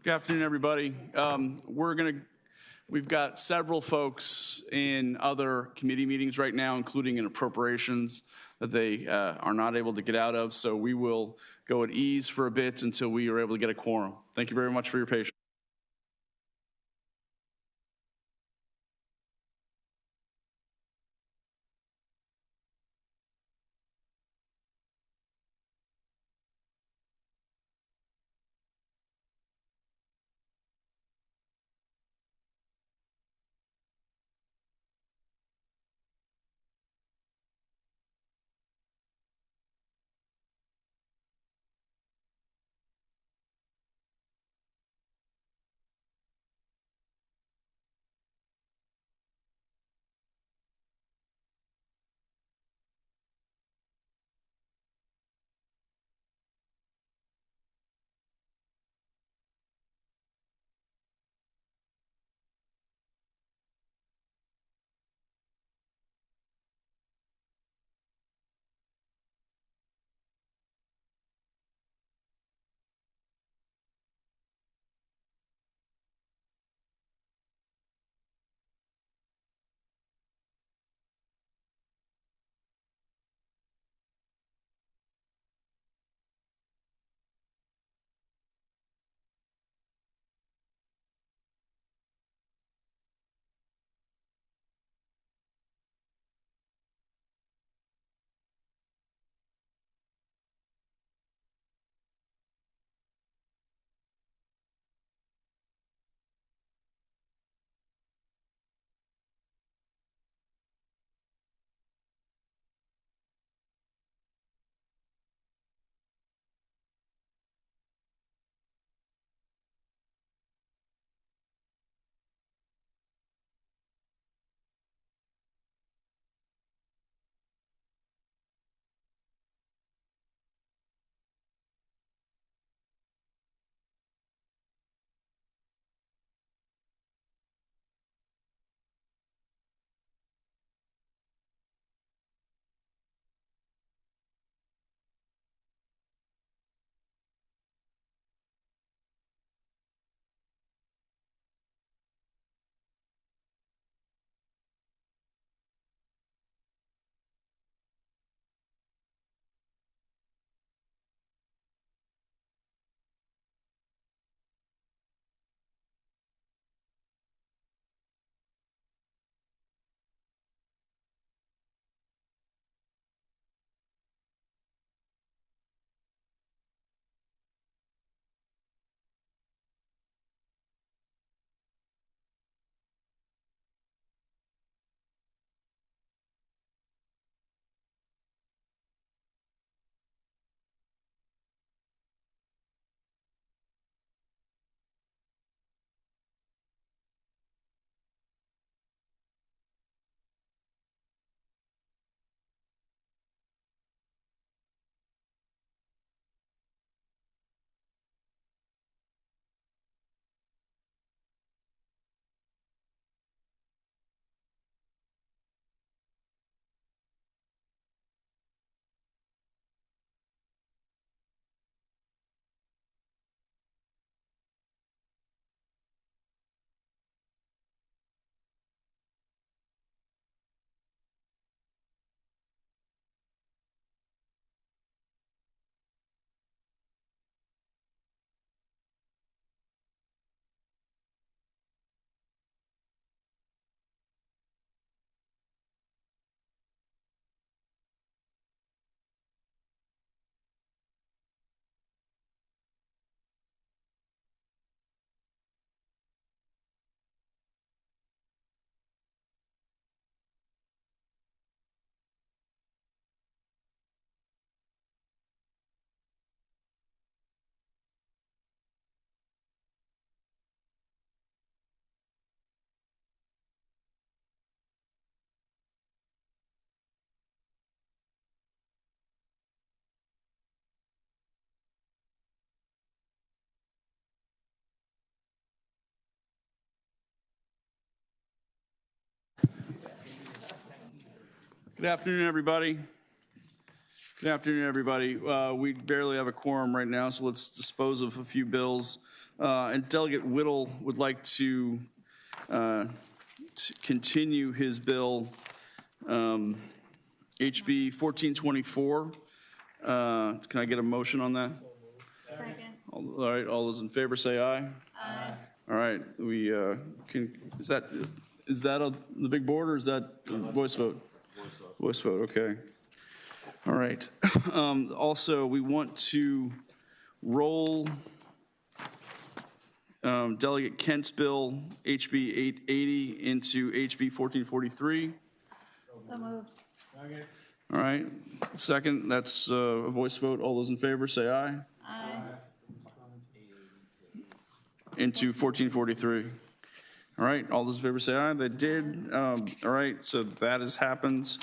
Good afternoon, everybody. We've got several folks in other committee meetings right now, including in appropriations, that they are not able to get out of. So we will go at ease for a bit until we are able to get a quorum. Thank you very much for your patience. Good afternoon, everybody. Good afternoon, everybody. We barely have a quorum right now, so let's dispose of a few bills And Delegate Whittle would like to continue his bill, HB 1424. Can I get a motion on that? Second. All right, all those in favor say aye. Aye. All right, we can, is that the big board or is that a voice vote? Voice vote, okay. All right. Also, we want to roll Delegate Kent's bill, HB 880, into HB 1443. So moved. All right, second, that's a voice vote. All those in favor say aye. Aye. Into 1443. All right, all those in favor say aye. They did. All right, so that has happened.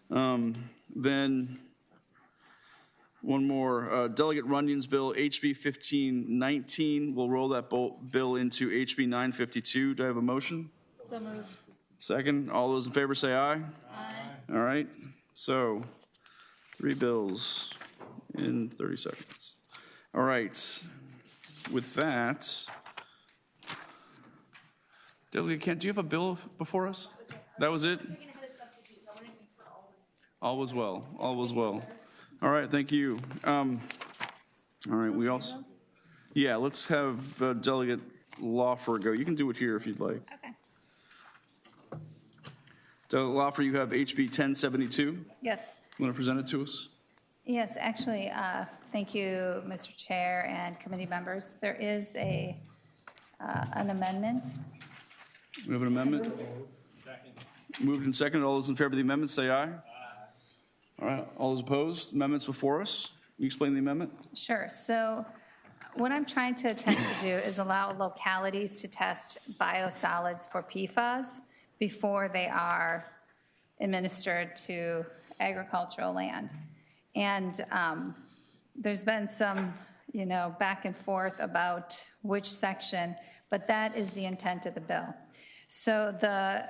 Then one more, Delegate Runyon's bill, HB 1519. We'll roll that bill into HB 952. Do I have a motion? So moved. Second, all those in favor say aye. Aye. All right, so 3 bills in 30 seconds. All right, with that, Delegate Kent, do you have a bill before us? That was it? All was well, all was well. All right, thank you. All right, we also, yeah, let's have Delegate Lawfer go. You can do it here if you'd like. Okay. Delegate Lawfer, you have HB 1072. Yes. You want to present it to us? Yes, actually, thank you, Mr. Chair and committee members. There is an amendment. We have an amendment? Moved and seconded. All those in favor of the amendment say aye. All right, all those opposed? Amendments before us. Can you explain the amendment? Sure. So what I'm trying to attempt to do is allow localities to test biosolids for PFAS before they are administered to agricultural land. And there's been some, back and forth about which section, but that is the intent of the bill. So the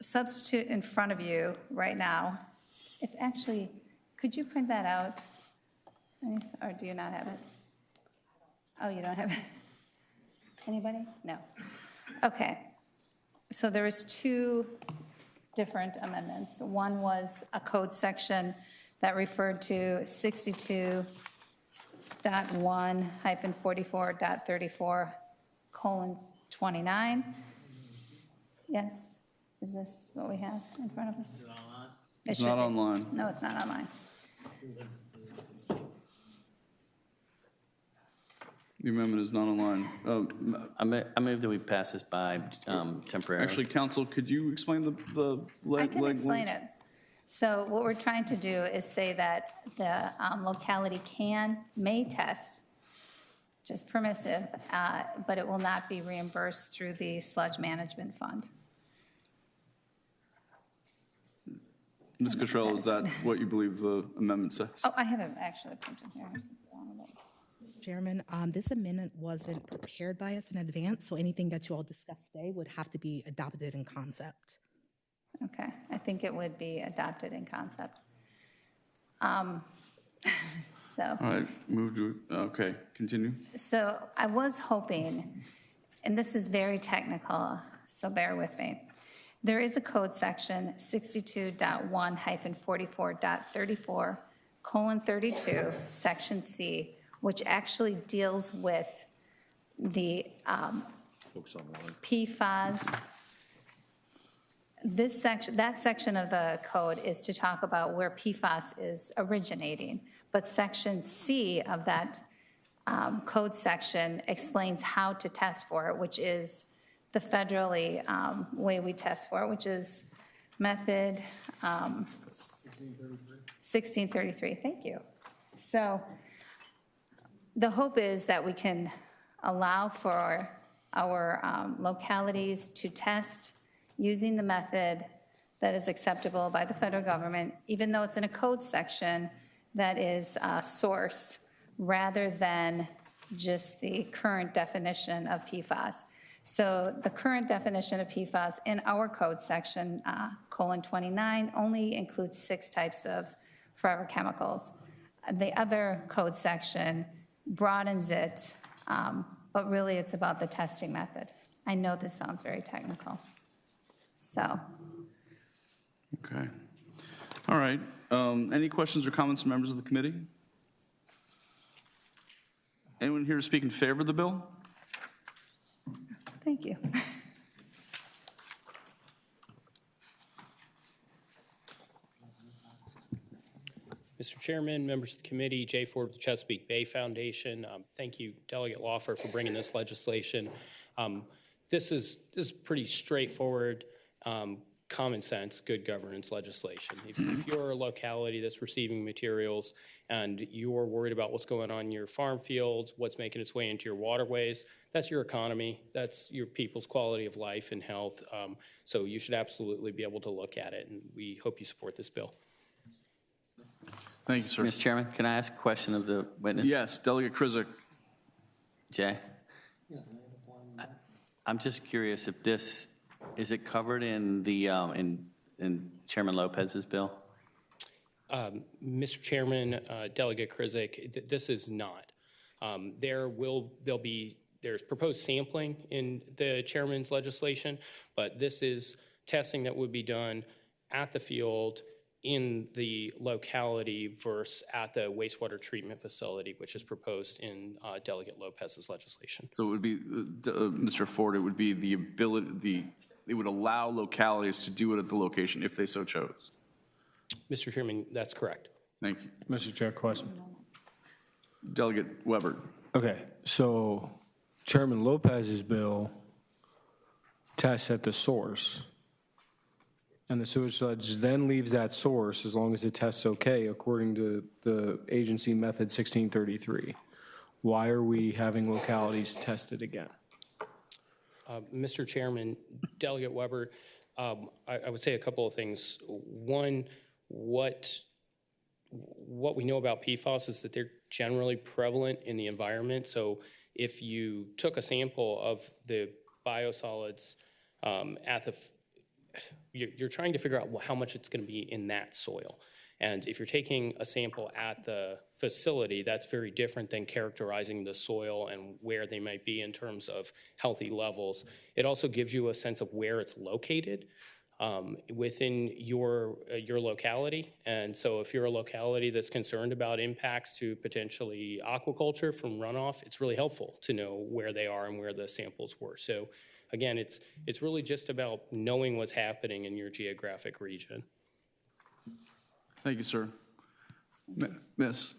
substitute in front of you right now, if actually, could you print that out? Or do you not have it? Oh, you don't have it? Anybody? No. Okay. So there was 2 different amendments. One was a code section that referred to 62.1-44.34:29. Yes? Is this what we have in front of us? Is it online? It's not online. No, it's not online. The amendment is not online. I move that we pass this by temporarily. Actually, Council, could you explain the I can explain it. So what we're trying to do is say that the locality may test, just permissive, but it will not be reimbursed through the sludge management fund. Ms. Cottrell, is that what you believe the amendment says? Oh, I have it actually printed here. Chairman, this amendment wasn't prepared by us in advance, so anything that you all discussed today would have to be adopted in concept. Okay, I think it would be adopted in concept. So. All right, okay, continue. So I was hoping, and this is very technical, so bear with me. There is a code section, 62.1-44.34:32, section C, which actually deals with the PFAS. That section of the code is to talk about where PFAS is originating, but section C of that code section explains how to test for it, which is the federally way we test for it, which is method 1633. Thank you. So the hope is that we can allow for our localities to test using the method that is acceptable by the federal government, even though it's in a code section that is source rather than just the current definition of PFAS. So the current definition of PFAS in our code section, :29, only includes 6 types of forever chemicals. The other code section broadens it but really it's about the testing method. I know this sounds very technical. So, Okay. All right. Any questions or comments from members of the committee? Anyone here to speak in favor of the bill? thank you. Mr. Chairman, members of the committee, Jay Ford with the Chesapeake Bay Foundation. Thank you, Delegate Lawfer, for bringing this legislation. This is pretty straightforward, common sense, good governance legislation. If you're a locality that's receiving materials and you're worried about what's going on in your farm fields, what's making its way into your waterways, that's your economy, that's your people's quality of life and health. So you should absolutely be able to look at it, and we hope you support this bill. Thank you, sir. Mr. Chairman, can I ask a question of the witness? Yes, Delegate Krizik. Jay? I'm just curious if this, is it covered in the, in Chairman Lopez's bill? Mr. Chairman, Delegate Krizik, this is not. There's proposed sampling in the chairman's legislation, but this is testing that would be done at the field in the locality versus at the wastewater treatment facility, which is proposed in Delegate Lopez's legislation. So it would be, Mr. Ford, it would be the ability, it would allow localities to do it at the location if they so chose. Mr. Chairman, that's correct. Thank you. Mr. Chair, question. Delegate Weber. Okay, so Chairman Lopez's bill tests at the source, and the sewage sludge then leaves that source as long as it tests okay, according to the agency method 1633. Why are we having localities tested again? Mr. Chairman, Delegate Weber, I would say a couple of things. One, what we know about PFAS is that they're generally prevalent in the environment. So if you took a sample of the biosolids you're trying to figure out how much it's going to be in that soil. And if you're taking a sample at the facility, that's very different than characterizing the soil and where they might be in terms of healthy levels. It also gives you a sense of where it's located within your locality. And so if you're a locality that's concerned about impacts to potentially aquaculture from runoff, it's really helpful to know where they are and where the samples were. So again, it's really just about knowing what's happening in your geographic region. Thank you, sir. Miss.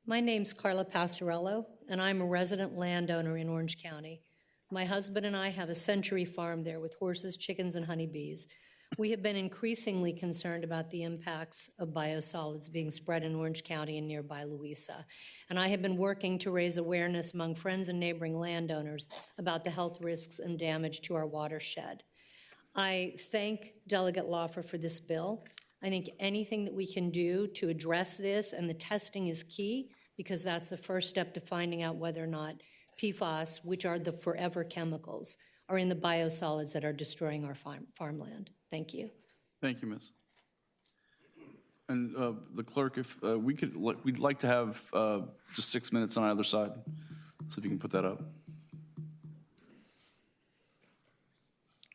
My name's Carla Passarello, and I'm a resident landowner in Orange County. My husband and I have a century farm there with horses, chickens, and honeybees. We have been increasingly concerned about the impacts of biosolids being spread in Orange County and nearby Louisa. And I have been working to raise awareness among friends and neighboring landowners about the health risks and damage to our watershed. I thank Delegate Lawfer for this bill. I think anything that we can do to address this, and the testing is key, because that's the first step to finding out whether or not PFAS, which are the forever chemicals, are in the biosolids that are destroying our farmland. Thank you. Thank you, Miss. And the clerk, if we could, we'd like to have just 6 minutes on either side. So if you can put that up.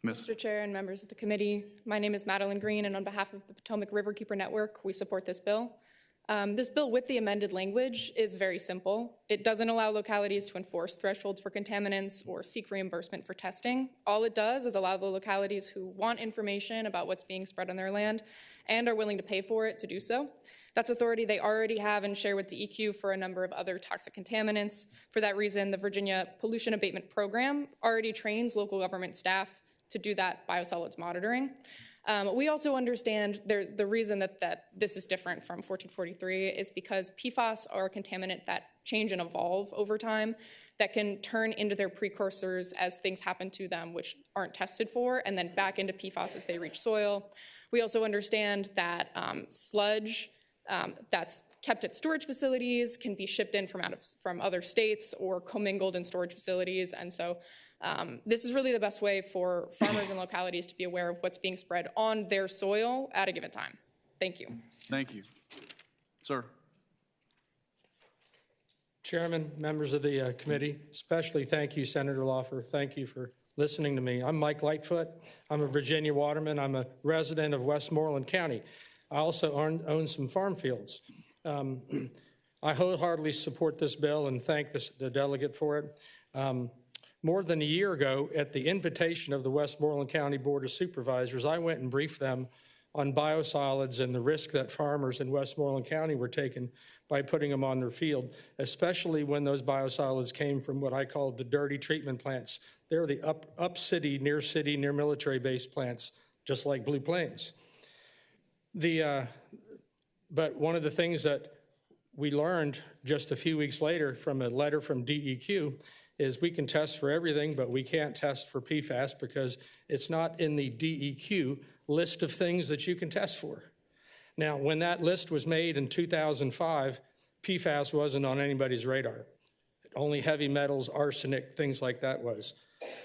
Miss. Mr. Chair and members of the committee, my name is Madeline Green, and on behalf of the Potomac Riverkeeper Network, we support this bill. This bill with the amended language is very simple. It doesn't allow localities to enforce thresholds for contaminants or seek reimbursement for testing. All it does is allow the localities who want information about what's being spread on their land and are willing to pay for it to do so. That's authority they already have and share with DEQ for a number of other toxic contaminants. For that reason, the Virginia Pollution Abatement Program already trains local government staff to do that biosolids monitoring. We also understand the reason that this is different from 1443 is because PFAS are a contaminant that change and evolve over time, that can turn into their precursors as things happen to them which aren't tested for, and then back into PFAS as they reach soil. We also understand that sludge that's kept at storage facilities can be shipped in from other states or commingled in storage facilities, and so this is really the best way for farmers and localities to be aware of what's being spread on their soil at a given time. Thank you. Thank you. Sir. Chairman, members of the committee, especially thank you, Senator Laufer. Thank you for listening to me. I'm Mike Lightfoot. I'm a Virginia waterman. I'm a resident of Westmoreland County. I also own some farm fields. I wholeheartedly support this bill and thank the delegate for it. More than a year ago, at the invitation of the Westmoreland County Board of Supervisors, I went and briefed them on biosolids and the risk that farmers in Westmoreland County were taking by putting them on their field, especially when those biosolids came from what I call the dirty treatment plants. They're the up city, near military-based plants, just like Blue Plains. But one of the things that we learned just a few weeks later from a letter from DEQ is we can test for everything, but we can't test for PFAS because it's not in the DEQ list of things that you can test for. Now, when that list was made in 2005, PFAS wasn't on anybody's radar. Only heavy metals, arsenic, things like that was.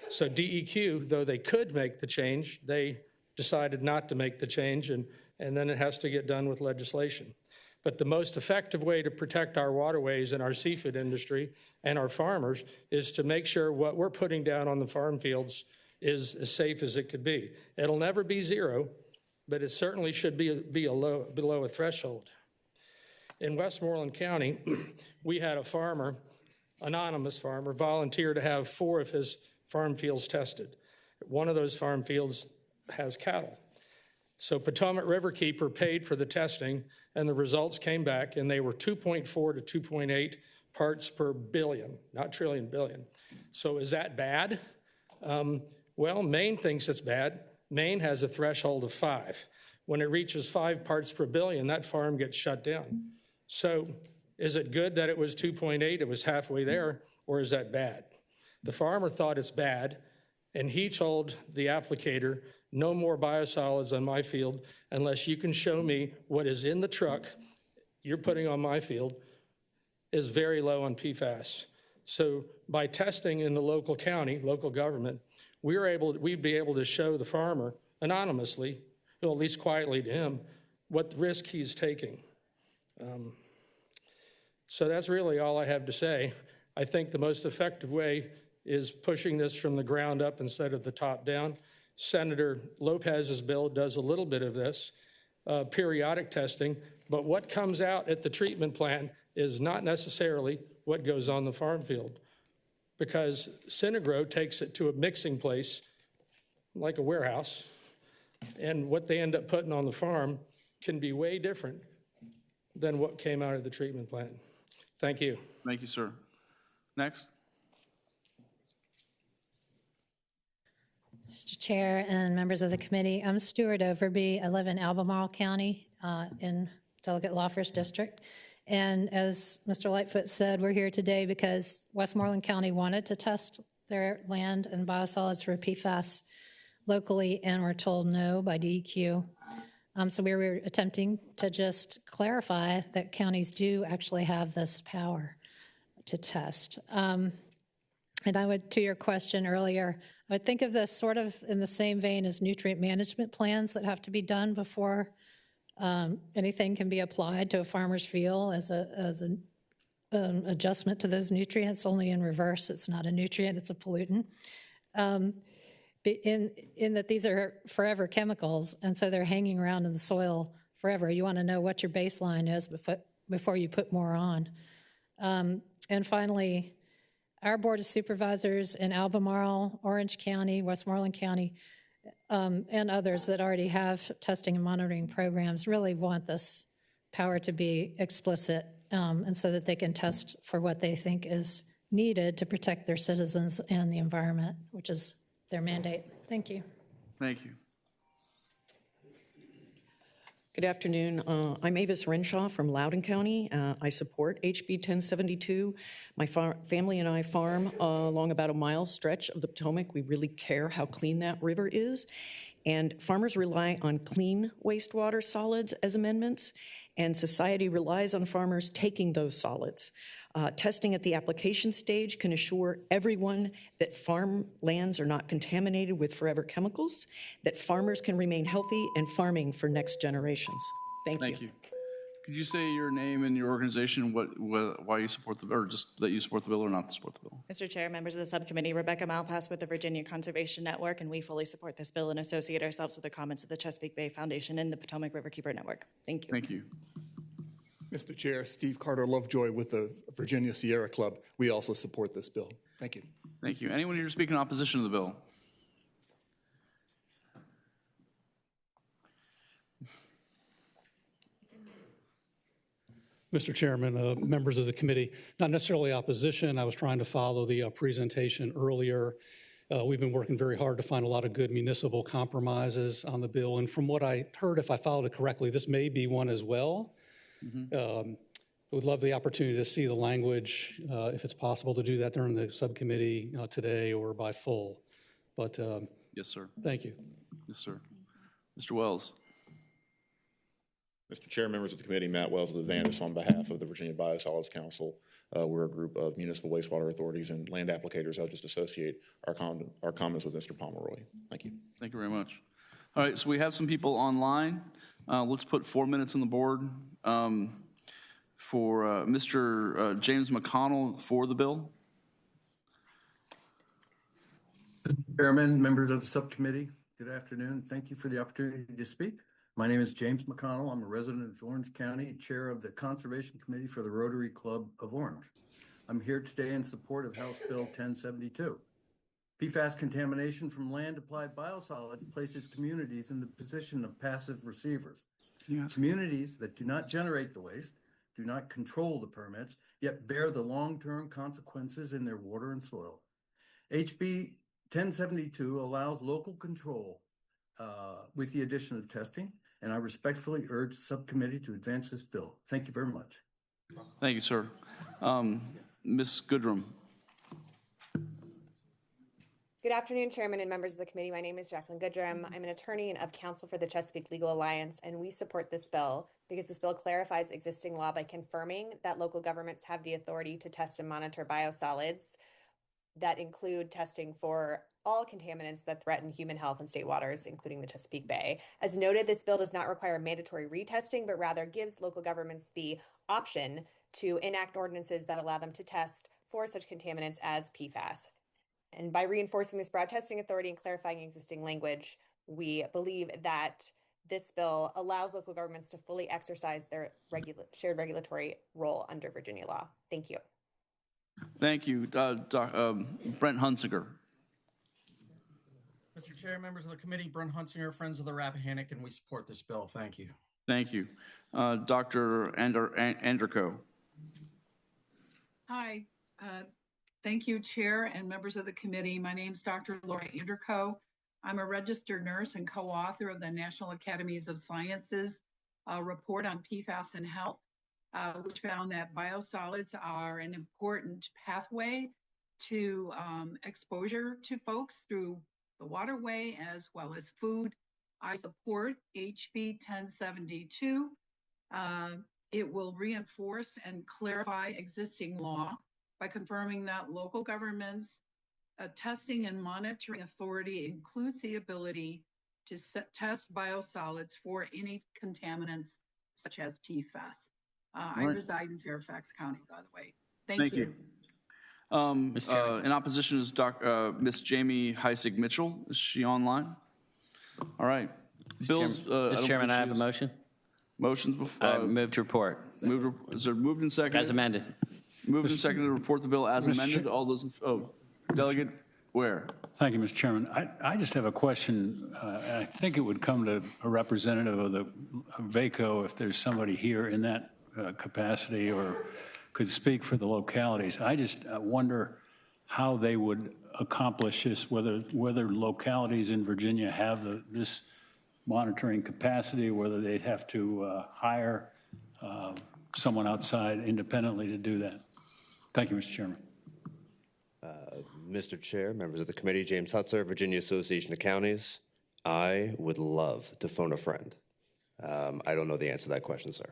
So DEQ, though they could make the change, they decided not to make the change, and then it has to get done with legislation. But the most effective way to protect our waterways and our seafood industry and our farmers is to make sure what we're putting down on the farm fields is as safe as it could be. It'll never be zero, but it certainly should be below a threshold. In Westmoreland County, we had a farmer, anonymous farmer, volunteer to have 4 of his farm fields tested. One of those farm fields has cattle. So Potomac Riverkeeper paid for the testing, and the results came back, and they were 2.4 to 2.8 parts per billion, not trillion, billion. So is that bad? Well, Maine thinks it's bad. Maine has a threshold of 5. When it reaches 5 parts per billion, that farm gets shut down. So is it good that it was 2.8, it was halfway there, or is that bad? The farmer thought it's bad, and he told the applicator, no more biosolids on my field unless you can show me what is in the truck you're putting on my field is very low on PFAS. So by testing in the local county, local government, we'd be able to show the farmer anonymously, or at least quietly to him, what risk he's taking. So that's really all I have to say. I think the most effective way is pushing this from the ground up instead of the top down. Senator Lopez's bill does a little bit of this, periodic testing, but what comes out at the treatment plant is not necessarily what goes on the farm field, because Synagro takes it to a mixing place like a warehouse, and what they end up putting on the farm can be way different than what came out of the treatment plant. Thank you. Thank you, sir. Next. Mr. Chair and members of the committee, I'm Stuart Overby. I live in Albemarle County in Delegate Laufer's district. And as Mr. Lightfoot said, we're here today because Westmoreland County wanted to test their land and biosolids for PFAS locally and were told no by DEQ. So we were attempting to just clarify that counties do actually have this power to test. And I would, to your question earlier, I would think of this sort of in the same vein as nutrient management plans that have to be done before anything can be applied to a farmer's field as an adjustment to those nutrients, only in reverse. It's not a nutrient, it's a pollutant. In that these are forever chemicals, and so they're hanging around in the soil forever. You want to know what your baseline is before you put more on. And finally, our Board of Supervisors in Albemarle, Orange County, Westmoreland County, and others that already have testing and monitoring programs really want this power to be explicit, and so that they can test for what they think is needed to protect their citizens and the environment, which is their mandate. Thank you. Thank you. Good afternoon. I'm Avis Renshaw from Loudoun County. I support HB 1072. My family and I farm along about a mile stretch of the Potomac. We really care how clean that river is. And farmers rely on clean wastewater solids as amendments, and society relies on farmers taking those solids. Testing at the application stage can assure everyone that farm lands are not contaminated with forever chemicals, that farmers can remain healthy and farming for next generations. Thank you. Could you say your name and your organization, why you support the, or just that you support the bill or not support the bill? Mr. Chair, members of the subcommittee, Rebecca Malpass with the Virginia Conservation Network, and we fully support this bill and associate ourselves with the comments of the Chesapeake Bay Foundation and the Potomac Riverkeeper Network. Thank you. Thank you. Mr. Chair, Steve Carter Lovejoy with the Virginia Sierra Club. We also support this bill. Thank you. Thank you. Anyone here to speak in opposition to the bill? Mr. Chairman, members of the committee, not necessarily opposition. I was trying to follow the presentation earlier. We've been working very hard to find a lot of good municipal compromises on the bill. And from what I heard, if I followed it correctly, this may be one as well. I would love the opportunity to see the language, if it's possible to do that during the subcommittee today or by full. But yes, sir. Thank you. Yes, sir. Mr. Wells. Mr. Chair, members of the committee, Matt Wells of the Vandus on behalf of the Virginia Biosolids Council. We're a group of municipal wastewater authorities and land applicators. I'll just associate our comments with Mr. Pomeroy. Thank you. Thank you very much. All right, so we have some people online. Let's put 4 minutes on the board for Mr. James McConnell for the bill. Chairman, members of the subcommittee, good afternoon. Thank you for the opportunity to speak. My name is James McConnell. I'm a resident of Orange County, chair of the Conservation Committee for the Rotary Club of Orange. I'm here today in support of House Bill 1072. PFAS contamination from land-applied biosolids places communities in the position of passive receivers. Yes. Communities that do not generate the waste, do not control the permits, yet bear the long-term consequences in their water and soil. HB 1072 allows local control with the addition of testing, and I respectfully urge the subcommittee to advance this bill. Thank you very much. Thank you, sir. Ms. Goodrum. Good afternoon, Chairman and members of the committee. My name is Jacqueline Goodrum. I'm an attorney and of counsel for the Chesapeake Legal Alliance, and we support this bill because this bill clarifies existing law by confirming that local governments have the authority to test and monitor biosolids that include testing for all contaminants that threaten human health in state waters, including the Chesapeake Bay. As noted, this bill does not require mandatory retesting, but rather gives local governments the option to enact ordinances that allow them to test for such contaminants as PFAS. And by reinforcing this broad testing authority and clarifying existing language, we believe that this bill allows local governments to fully exercise their shared regulatory role under Virginia law. Thank you. Thank you. Brent Hunsinger. Mr. Chair, members of the committee, Brent Hunsinger, Friends of the Rappahannock, and we support this bill. Thank you. Thank you. Dr. Anderko. Hi. Thank you, Chair and members of the committee. My name is Dr. Laura Anderko. I'm a registered nurse and co-author of the National Academies of Sciences report on PFAS and health, which found that biosolids are an important pathway to exposure to folks through the waterway as well as food. I support HB 1072. It will reinforce and clarify existing law by confirming that local governments' testing and monitoring authority includes the ability to test biosolids for any contaminants such as PFAS. I reside in Fairfax County, by the way. Thank you. In opposition is Ms. Jamie Heisig Mitchell. Is she online? All right. Bills. Mr. Chairman, I have a motion. Motions before. Move to report. Is there moved and seconded? As amended. Moved and seconded to report the bill as amended. All those. Delegate Ware. Thank you, Mr. Chairman. I just have a question. I think it would come to a representative of the VACO if there's somebody here in that capacity or could speak for the localities. I just wonder how they would accomplish this, whether localities in Virginia have this monitoring capacity, whether they'd have to hire someone outside independently to do that. Thank you, Mr. Chairman. Mr. Chair, members of the committee, James Hutzer, Virginia Association of Counties. I would love to phone a friend. I don't know the answer to that question, sir,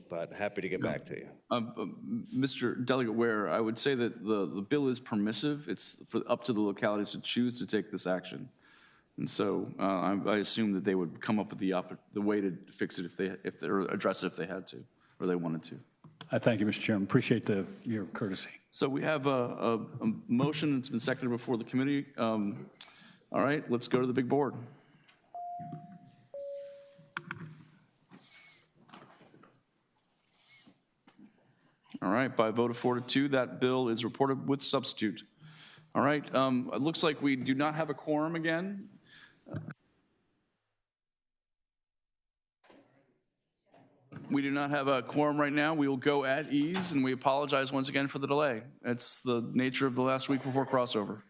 but happy to get back to you. Mr. Delegate Ware, I would say that the bill is permissive. It's up to the localities to choose to take this action. And so I assume that they would come up with the way to fix it if they or address it if they had to or they wanted to. I thank you, Mr. Chairman. Appreciate your courtesy. So we have a motion that's been seconded before the committee. All right, let's go to the big board. All right, by a vote of 4-2, that bill is reported with substitute. All right, it looks like we do not have a quorum again. We do not have a quorum right now. We will go at ease, and we apologize once again for the delay. It's the nature of the last week before crossover.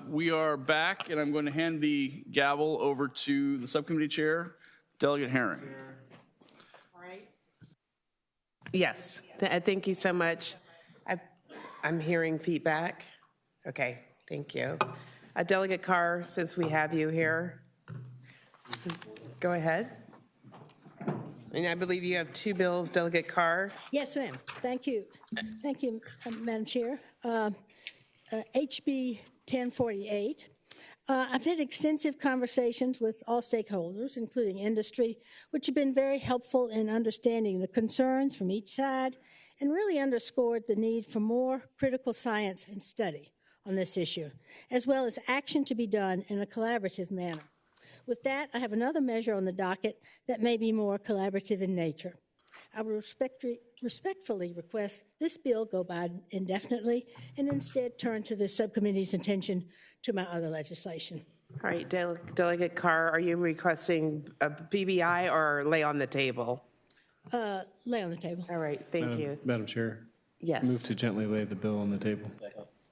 We are back, and I'm going to hand the gavel over to the subcommittee chair, Delegate Herring. Yes, thank you so much. I'm hearing feedback. Okay, thank you. Delegate Carr, since we have you here, go ahead. And I believe you have two bills, Delegate Carr. Yes, ma'am. Thank you. Thank you, Madam Chair. HB 1048. I've had extensive conversations with all stakeholders, including industry, which have been very helpful in understanding the concerns from each side and really underscored the need for more critical science and study on this issue, as well as action to be done in a collaborative manner. With that, I have another measure on the docket that may be more collaborative in nature. I would respectfully request this bill go by indefinitely and instead turn to the subcommittee's attention to my other legislation. All right, Delegate Carr, are you requesting a BBI or lay on the table? Lay on the table. All right, thank you. Madam Chair? Yes. Move to gently lay the bill on the table.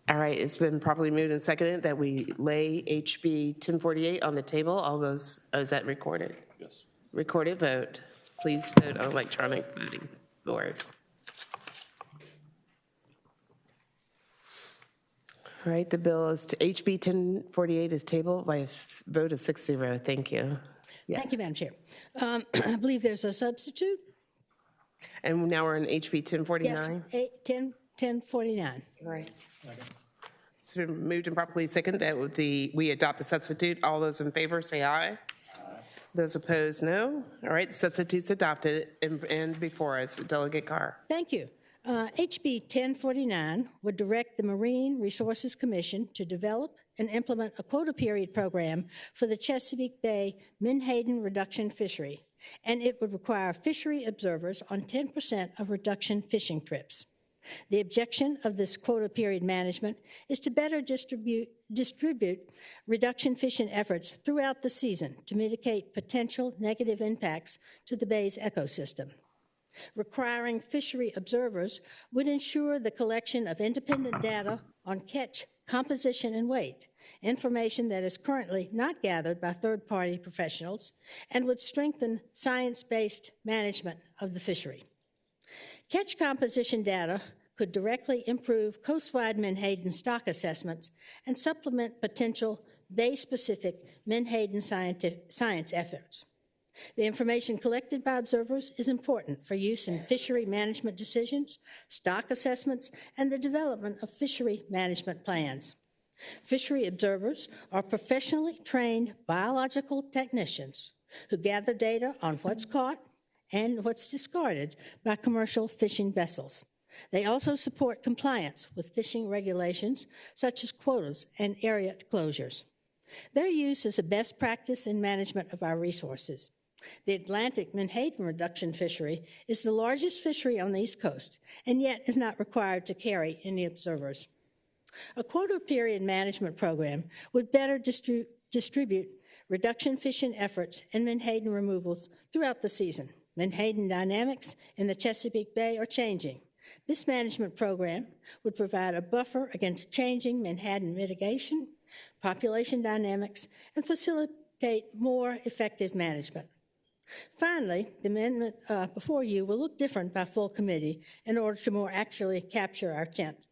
All right, it's been properly moved and seconded that we lay HB 1048 on the table. All those, is that recorded? Yes. Recorded vote. Please vote on electronic voting board. All right, the bill is to HB 1048 is tabled by a vote of 6-0. Thank you. Yes. Thank you, Madam Chair. I believe there's a substitute. And now we're in HB 1049? Yes, 1049. All right. It's been moved and properly seconded that we adopt the substitute. All those in favor say aye. Aye. Those opposed, no. All right, the substitute's adopted and before us, Delegate Carr. Thank you. HB 1049 would direct the Marine Resources Commission to develop and implement a quota period program for the Chesapeake Bay menhaden reduction fishery, and it would require fishery observers on 10% of reduction fishing trips. The objection of this quota period management is to better distribute reduction fishing efforts throughout the season to mitigate potential negative impacts to the bay's ecosystem. Requiring fishery observers would ensure the collection of independent data on catch, composition, and weight, information that is currently not gathered by third-party professionals, and would strengthen science-based management of the fishery. Catch composition data could directly improve coastwide menhaden stock assessments and supplement potential bay-specific menhaden science efforts. The information collected by observers is important for use in fishery management decisions, stock assessments, and the development of fishery management plans. Fishery observers are professionally trained biological technicians who gather data on what's caught and what's discarded by commercial fishing vessels. They also support compliance with fishing regulations such as quotas and area closures. Their use is a best practice in management of our resources. The Atlantic menhaden reduction fishery is the largest fishery on the East Coast and yet is not required to carry any observers. A quota period management program would better distribute reduction fishing efforts and menhaden removals throughout the season. Menhaden dynamics in the Chesapeake Bay are changing. This management program would provide a buffer against changing menhaden mitigation, population dynamics, and facilitate more effective management. Finally, the amendment before you will look different by full committee in order to more accurately capture our intent.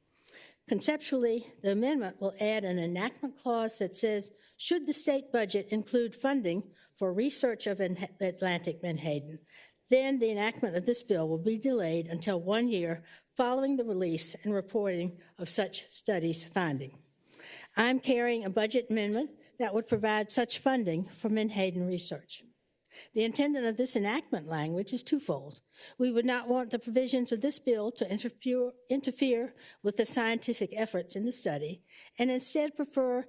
Conceptually, the amendment will add an enactment clause that says, should the state budget include funding for research of Atlantic menhaden, then the enactment of this bill will be delayed until 1 year following the release and reporting of such studies' finding. I'm carrying a budget amendment that would provide such funding for menhaden research. The intent of this enactment language is twofold. We would not want the provisions of this bill to interfere with the scientific efforts in the study, and instead prefer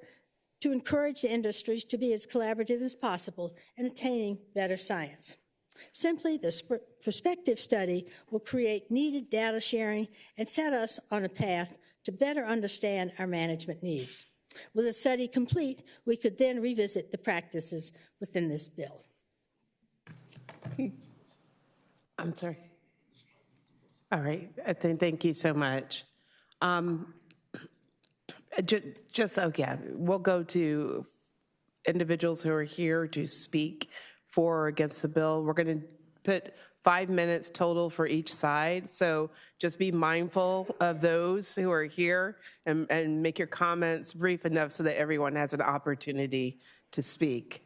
to encourage the industries to be as collaborative as possible in attaining better science. Simply, the prospective study will create needed data sharing and set us on a path to better understand our management needs. With the study complete, we could then revisit the practices within this bill. I'm sorry. All right, thank you so much. We'll go to individuals who are here to speak for or against the bill. We're going to put 5 minutes total for each side. So just be mindful of those who are here and make your comments brief enough so that everyone has an opportunity to speak.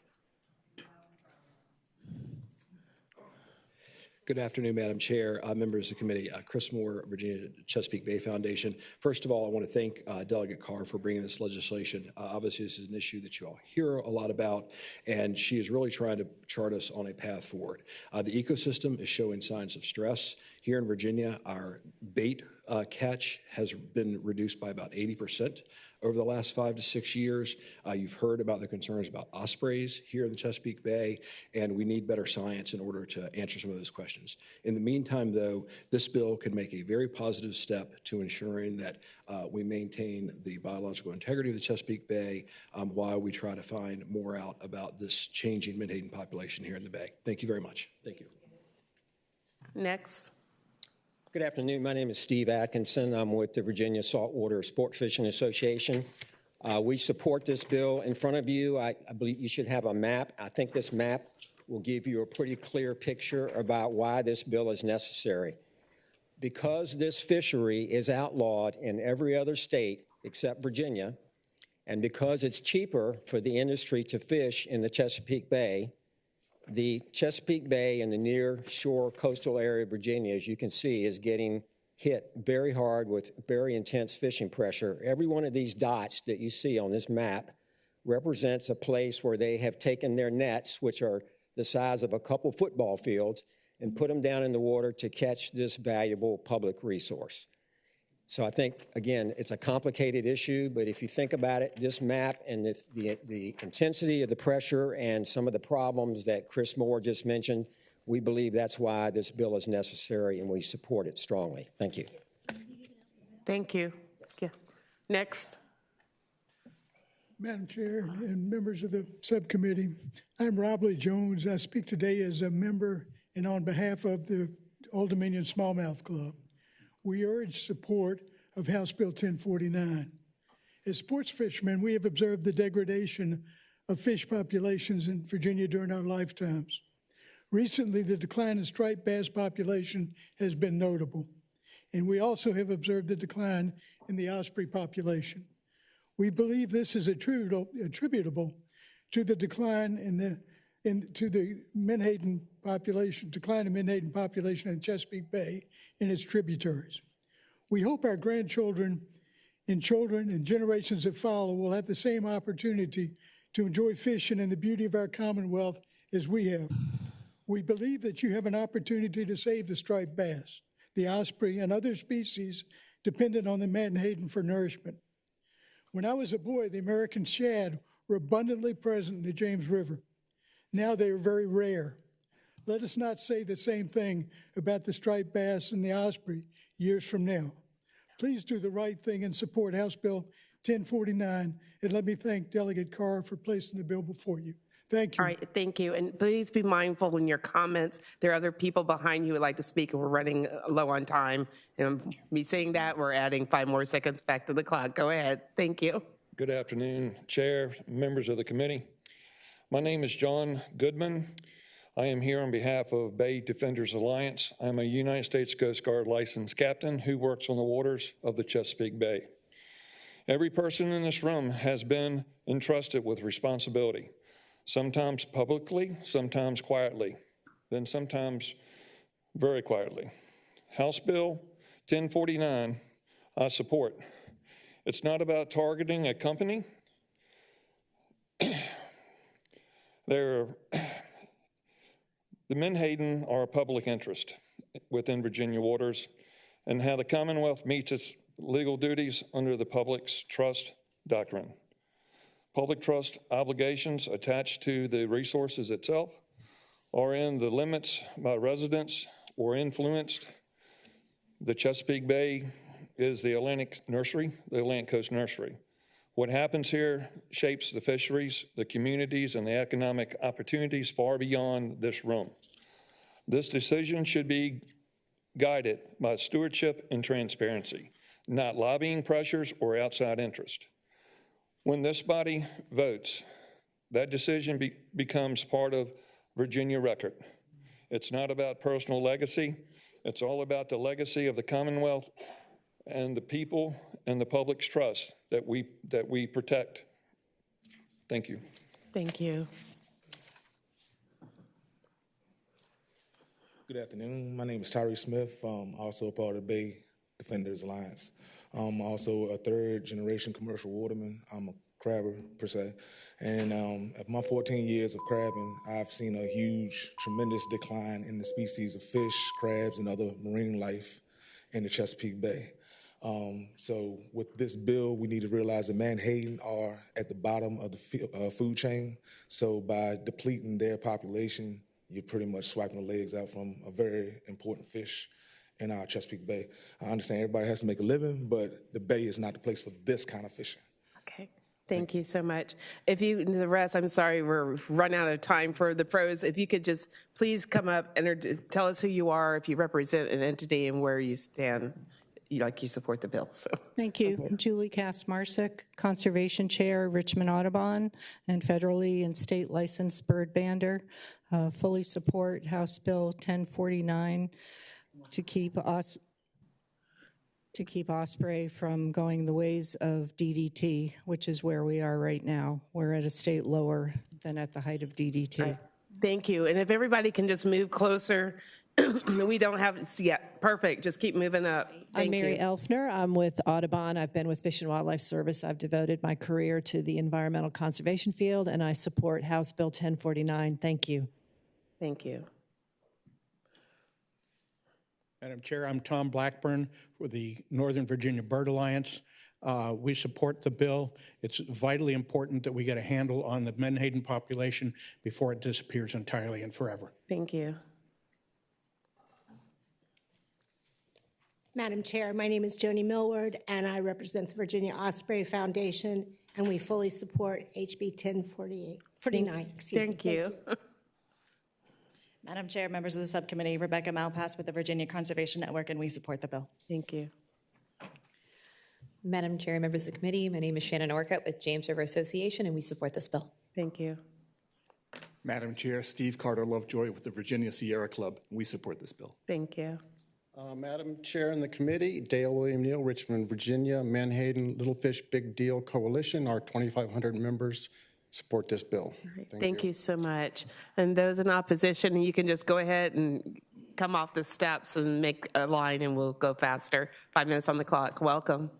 Good afternoon, Madam Chair, members of the committee. Chris Moore, Virginia Chesapeake Bay Foundation. First of all, I want to thank Delegate Carr for bringing this legislation. Obviously, this is an issue that you all hear a lot about, and she is really trying to chart us on a path forward. The ecosystem is showing signs of stress. Here in Virginia, our bait catch has been reduced by about 80% over the last 5 to 6 years. You've heard about the concerns about ospreys here in the Chesapeake Bay, and we need better science in order to answer some of those questions. In the meantime, though, this bill can make a very positive step to ensuring that we maintain the biological integrity of the Chesapeake Bay while we try to find more out about this changing menhaden population here in the Bay. Thank you very much. Thank you. Next. Good afternoon. My name is Steve Atkinson. I'm with the Virginia Saltwater Sport Fishing Association. We support this bill. In front of you, I believe you should have a map. I think this map will give you a pretty clear picture about why this bill is necessary. Because this fishery is outlawed in every other state except Virginia, and because it's cheaper for the industry to fish in the Chesapeake Bay, the Chesapeake Bay and the near shore coastal area of Virginia, as you can see, is getting hit very hard with very intense fishing pressure. Every one of these dots that you see on this map represents a place where they have taken their nets, which are the size of a couple football fields, and put them down in the water to catch this valuable public resource. So I think, again, it's a complicated issue, but if you think about it, this map and the intensity of the pressure and some of the problems that Chris Moore just mentioned, we believe that's why this bill is necessary, and we support it strongly. Thank you. Thank you. Yeah. Next. Madam Chair and members of the subcommittee, I'm Rob Lee Jones. I speak today as a member and on behalf of the Old Dominion Smallmouth Club. We urge support of House Bill 1049. As sports fishermen, we have observed the degradation of fish populations in Virginia during our lifetimes. Recently, the decline in striped bass population has been notable, and we also have observed the decline in the osprey population. We believe this is attributable to the decline to the menhaden population, decline in menhaden population in Chesapeake Bay and its tributaries. We hope our grandchildren and children and generations that follow will have the same opportunity to enjoy fishing and the beauty of our Commonwealth as we have. We believe that you have an opportunity to save the striped bass, the osprey, and other species dependent on the menhaden for nourishment. When I was a boy, the American shad were abundantly present in the James River. Now they are very rare. Let us not say the same thing about the striped bass and the osprey years from now. Please do the right thing and support House Bill 1049, and let me thank Delegate Carr for placing the bill before you. Thank you. All right, thank you. And please be mindful in your comments. There are other people behind you who would like to speak, and we're running low on time. And me saying that, we're adding 5 more seconds back to the clock. Go ahead. Thank you. Good afternoon, Chair, members of the committee. My name is John Goodman. I am here on behalf of Bay Defenders Alliance. I'm a United States Coast Guard licensed captain who works on the waters of the Chesapeake Bay. Every person in this room has been entrusted with responsibility, sometimes publicly, sometimes quietly, then sometimes very quietly. House Bill 1049, I support. It's not about targeting a company. The menhaden are a public interest within Virginia waters, and how the Commonwealth meets its legal duties under the Public Trust Doctrine. Public trust obligations attached to the resources itself are in the limits by residents or influenced. The Chesapeake Bay is the Atlantic Nursery, the Atlantic Coast Nursery. What happens here shapes the fisheries, the communities, and the economic opportunities far beyond this room. This decision should be guided by stewardship and transparency, not lobbying pressures or outside interest. When this body votes, that decision becomes part of Virginia record. It's not about personal legacy. It's all about the legacy of the Commonwealth and the people and the public's trust that we protect. Thank you. Thank you. Good afternoon. My name is Tyree Smith. Also a part of the Bay Defenders Alliance. I'm also a third-generation commercial waterman. I'm a crabber, per se. And of my 14 years of crabbing, I've seen a huge, tremendous decline in the species of fish, crabs, and other marine life in the Chesapeake Bay. So with this bill, we need to realize that Menhaden are at the bottom of the food chain. So by depleting their population, you're pretty much swiping the legs out from a very important fish in our Chesapeake Bay. I understand everybody has to make a living, but the Bay is not the place for this kind of fishing. Okay. Thank you so much. If you, the rest, I'm sorry, we're run out of time for the pros. If you could just please come up and tell us who you are, if you represent an entity and where you stand, like you support the bill. So. Thank you. Julie Kaczmarczyk, Conservation Chair, Richmond Audubon, and federally and state licensed bird bander. Fully support House Bill 1049 to keep osprey from going the ways of DDT, which is where we are right now. We're at a state lower than at the height of DDT. Right. Thank you. And if everybody can just move closer, we don't have it yet. Perfect. Just keep moving up. I'm Mary Elfner. I'm with Audubon. I've been with Fish and Wildlife Service. I've devoted my career to the environmental conservation field, and I support House Bill 1049. Thank you. Thank you. Madam Chair, I'm Tom Blackburn for the Northern Virginia Bird Alliance. We support the bill. It's vitally important that we get a handle on the Menhaden population before it disappears entirely and forever. Thank you. Madam Chair, my name is Joni Millward, and I represent the Virginia Osprey Foundation, and we fully support HB 1049. Thank you. Madam Chair, members of the subcommittee, Rebecca Malpass with the Virginia Conservation Network, and we support the bill. Thank you. Madam Chair, members of the committee, my name is Shannon Orcutt with James River Association, and we support this bill. Thank you. Madam Chair, Steve Carter Lovejoy with the Virginia Sierra Club. We support this bill. Thank you. Madam Chair and the committee, Dale William Neal, Richmond, Virginia, Menhaden Little Fish Big Deal Coalition, our 2,500 members support this bill. Thank you so much. And those in opposition, you can just go ahead and come off the steps and make a line and we'll go faster. 5 minutes on the clock. Welcome.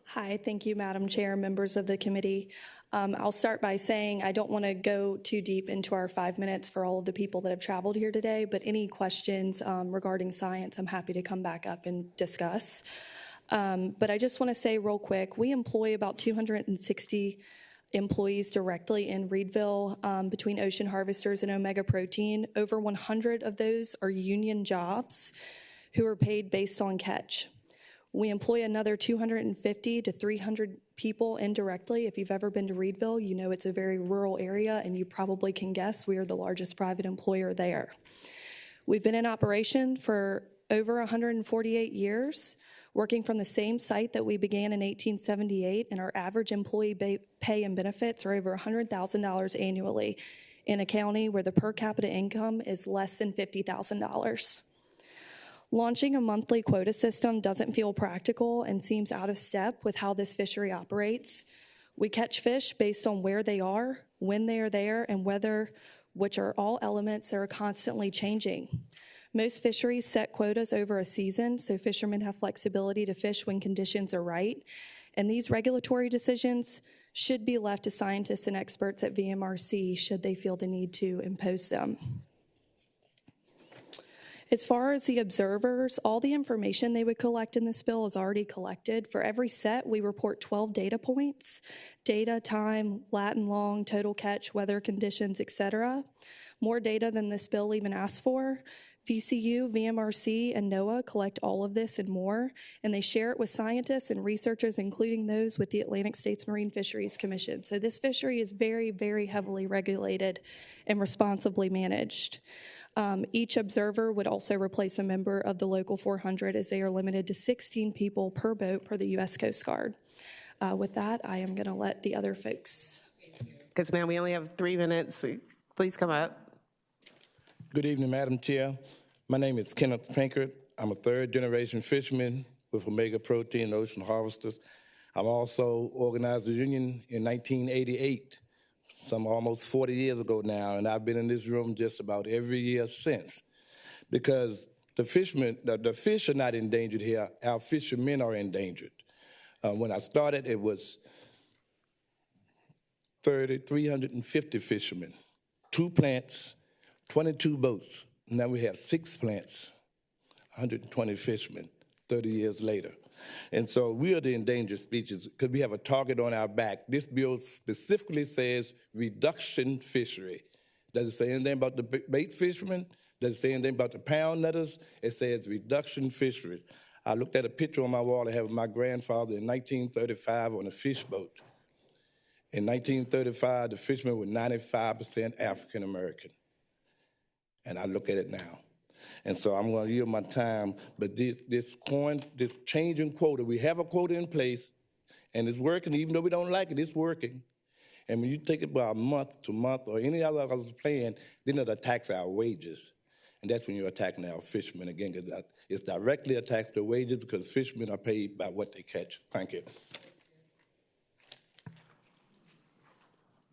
Hi, thank you, Madam Chair, members of the committee. I'll start by saying I don't want to go too deep into our 5 minutes for all of the people that have traveled here today, but any questions regarding science, I'm happy to come back up and discuss. But I just want to say real quick, we employ about 260 employees directly in Reedville between Ocean Harvesters and Omega Protein. Over 100 of those are union jobs who are paid based on catch. We employ another 250 to 300 people indirectly. If you've ever been to Reedville, you know it's a very rural area, and you probably can guess we are the largest private employer there. We've been in operation for over 148 years, working from the same site that we began in 1878, and our average employee pay and benefits are over $100,000 annually in a county where the per capita income is less than $50,000. Launching a monthly quota system doesn't feel practical and seems out of step with how this fishery operates. We catch fish based on where they are, when they are there, and weather, which are all elements that are constantly changing. Most fisheries set quotas over a season, so fishermen have flexibility to fish when conditions are right. And these regulatory decisions should be left to scientists and experts at VMRC should they feel the need to impose them. As far as the observers, all the information they would collect in this bill is already collected. For every set, we report 12 data points: data, time, lat and long, total catch, weather conditions, etc. More data than this bill even asks for. VCU, VMRC, and NOAA collect all of this and more, and they share it with scientists and researchers, including those with the Atlantic States Marine Fisheries Commission. So this fishery is very, very heavily regulated and responsibly managed. Each observer would also replace a member of the local 400, as they are limited to 16 people per boat per the U.S. Coast Guard. With that, I am going to let the other folks. Because now we only have 3 minutes. Please come up. Good evening, Madam Chair. My name is Kenneth Pinkert. I'm a third-generation fisherman with Omega Protein Ocean Harvesters. I'm also organized a union in 1988, some almost 40 years ago now, and I've been in this room just about every year since. Because the fish are not endangered here, our fishermen are endangered. When I started, it was 350 fishermen, 2 plants, 22 boats. Now we have 6 plants, 120 fishermen, 30 years later. And so we are the endangered species because we have a target on our back. This bill specifically says reduction fishery. Does it say anything about the bait fishermen? Does it say anything about the pound netters? It says reduction fishery. I looked at a picture on my wall I have of my grandfather in 1935 on a fish boat. In 1935, the fishermen were 95% African American. And I look at it now. And so I'm going to yield my time, but this change in quota, we have a quota in place, and it's working. Even though we don't like it, it's working. And when you take it by month to month or any other plan, then it attacks our wages. And that's when you're attacking our fishermen again, because it's directly attacks their wages because fishermen are paid by what they catch. Thank you.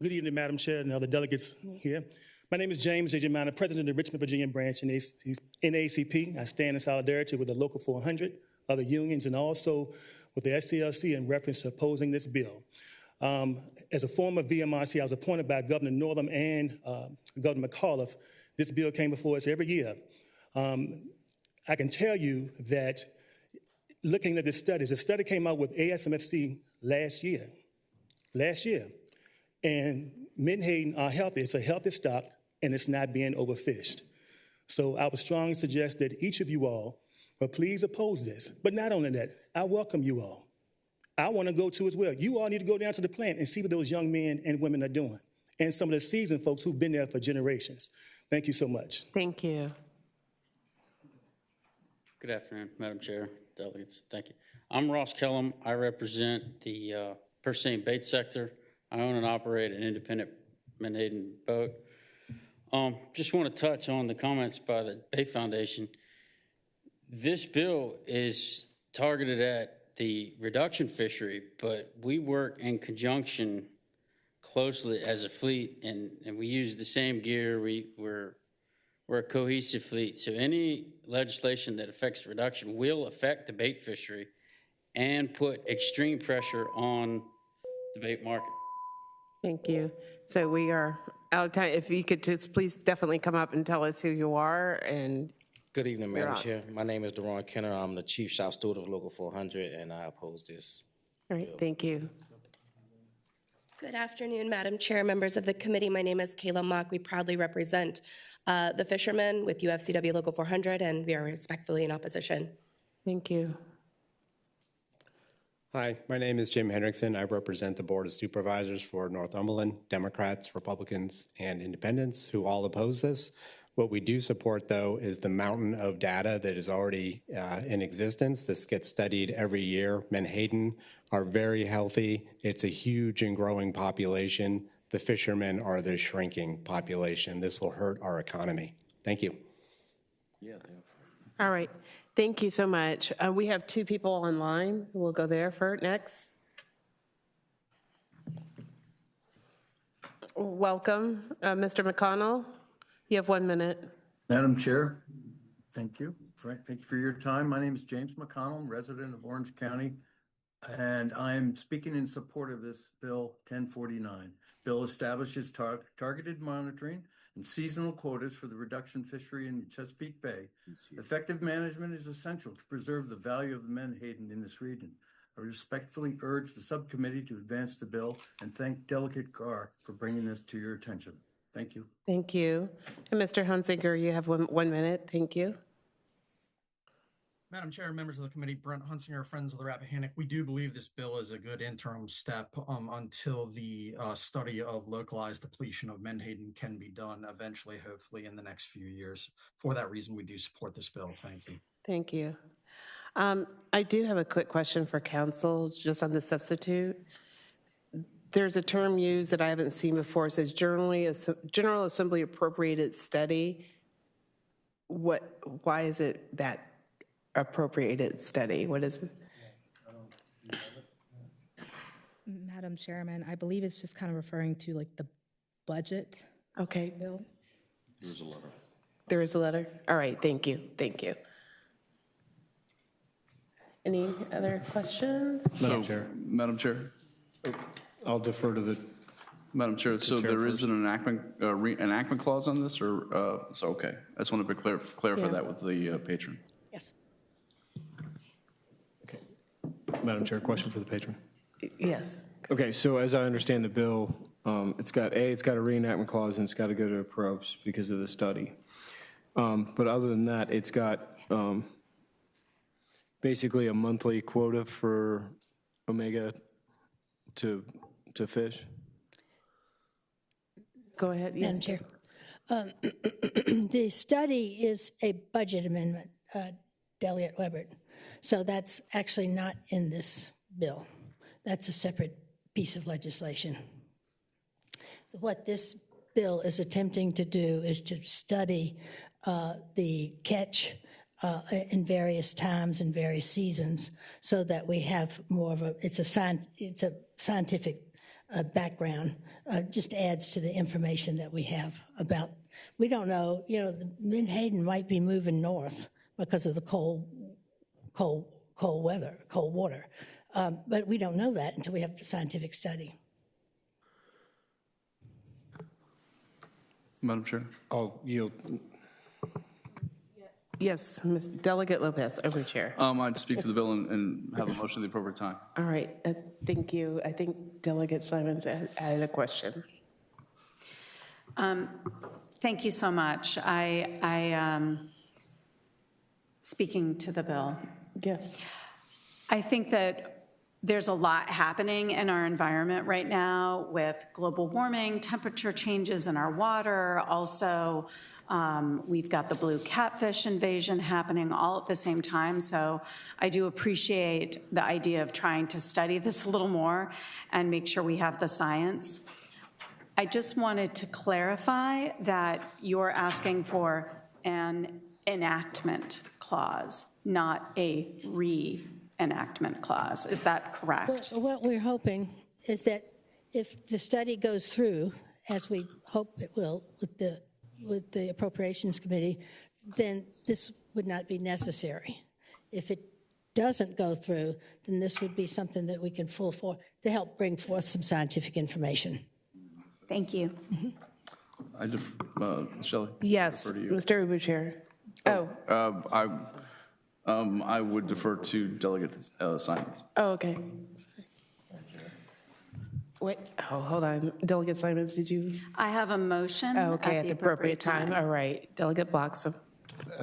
Good evening, Madam Chair and other delegates here. My name is James J. Manor, President of the Richmond, Virginia branch in NAACP. I stand in solidarity with the Local 400, other unions, and also with the SCLC in reference to opposing this bill. As a former VMRC, I was appointed by Governor Northam and Governor McAuliffe. This bill came before us every year. I can tell you that looking at the studies, a study came out with ASMFC last year, and menhaden are healthy. It's a healthy stock, and it's not being overfished. So I would strongly suggest that each of you all will please oppose this. But not only that, I welcome you all. I want to go too as well. You all need to go down to the plant and see what those young men and women are doing, and some of the seasoned folks who've been there for generations. Thank you so much. Thank you. Good afternoon, Madam Chair, delegates. Thank you. I'm Ross Kellum. I represent the purse-seine bait sector. I own and operate an independent menhaden boat. Just want to touch on the comments by the Bait Foundation. This bill is targeted at the reduction fishery, but we work in conjunction closely as a fleet, and we use the same gear. We're a cohesive fleet. So any legislation that affects reduction will affect the bait fishery and put extreme pressure on the bait market. Thank you. So we are out of time. If you could just please definitely come up and tell us who you are. And good evening, Madam Chair. My name is Deron Kenner. I'm the Chief Shop Steward of Local 400, and I oppose this. All right, thank you. Good afternoon, Madam Chair, members of the committee. My name is Kayla Mock. We proudly represent the fishermen with UFCW Local 400, and we are respectfully in opposition. Thank you. Hi, my name is Jim Hendrickson. I represent the Board of Supervisors for Northumberland, Democrats, Republicans, and Independents who all oppose this. What we do support, though, is the mountain of data that is already in existence. This gets studied every year. Menhaden are very healthy. It's a huge and growing population. The fishermen are the shrinking population. This will hurt our economy. Thank you. All right. Thank you so much. We have 2 people online. We'll go there for next. Welcome, Mr. McConnell. You have 1 minute. Madam Chair, thank you. Thank you for your time. My name is James McConnell, resident of Orange County, and I'm speaking in support of this bill 1049. Bill establishes targeted monitoring and seasonal quotas for the reduction fishery in the Chesapeake Bay. Effective management is essential to preserve the value of the menhaden in this region. I respectfully urge the subcommittee to advance the bill and thank Delegate Carr for bringing this to your attention. Thank you. Thank you. And Mr. Hunsinger, you have one minute. Thank you. Madam Chair, members of the committee, Brent Hunsinger, Friends of the Rappahannock. We do believe this bill is a good interim step until the study of localized depletion of menhaden can be done eventually, hopefully in the next few years. For that reason, we do support this bill. Thank you. Thank you. I do have a quick question for council, just on the substitute. There's a term used that I haven't seen before. It says General Assembly appropriated study. Why is it that appropriated study? What is it? Madam Chairman, I believe it's just kind of referring to like the budget. Okay. Bill. There's a letter. There is a letter? All right, thank you, thank you. Any other questions? Madam Chair. I'll defer to the. Madam Chair, so there is an enactment clause on this, or so okay. I just want to clarify that with the patron. Yes. Okay. Madam Chair, question for the patron. Yes. Okay, so as I understand the bill, it's got a reenactment clause and it's got to go to approps because of the study. But other than that, it's got basically a monthly quota for omega to fish. Go ahead. Yes. Madam Chair. The study is a budget amendment, Delegate Weber. So that's actually not in this bill. That's a separate piece of legislation. What this bill is attempting to do is to study the catch in various times and various seasons so that we have more of it's a scientific background, just adds to the information that we have about, we don't know, the Menhaden might be moving north because of the cold water. But we don't know that until we have the scientific study. Madam Chair. I'll yield. Yes, Ms. Delegate Lopez, over chair. I'd speak to the bill and have a motion at the appropriate time. All right, thank you. I think Delegate Simons had a question. Thank you so much. Speaking to the bill. Yes. I think that there's a lot happening in our environment right now with global warming, temperature changes in our water. Also, we've got the blue catfish invasion happening all at the same time. So I do appreciate the idea of trying to study this a little more and make sure we have the science. I just wanted to clarify that you're asking for an enactment clause, not a reenactment clause. Is that correct? Well, what we're hoping is that if the study goes through, as we hope it will with the Appropriations Committee, then this would not be necessary. If it doesn't go through, then this would be something that we can pull for to help bring forth some scientific information. Thank you. Shelley? Yes, Mr. Ubuchair. I would defer to Delegate Simons. Oh, okay. Wait, hold on. Delegate Simons, did you? I have a motion. Oh, okay, at the appropriate time. All right. Delegate Bloxham.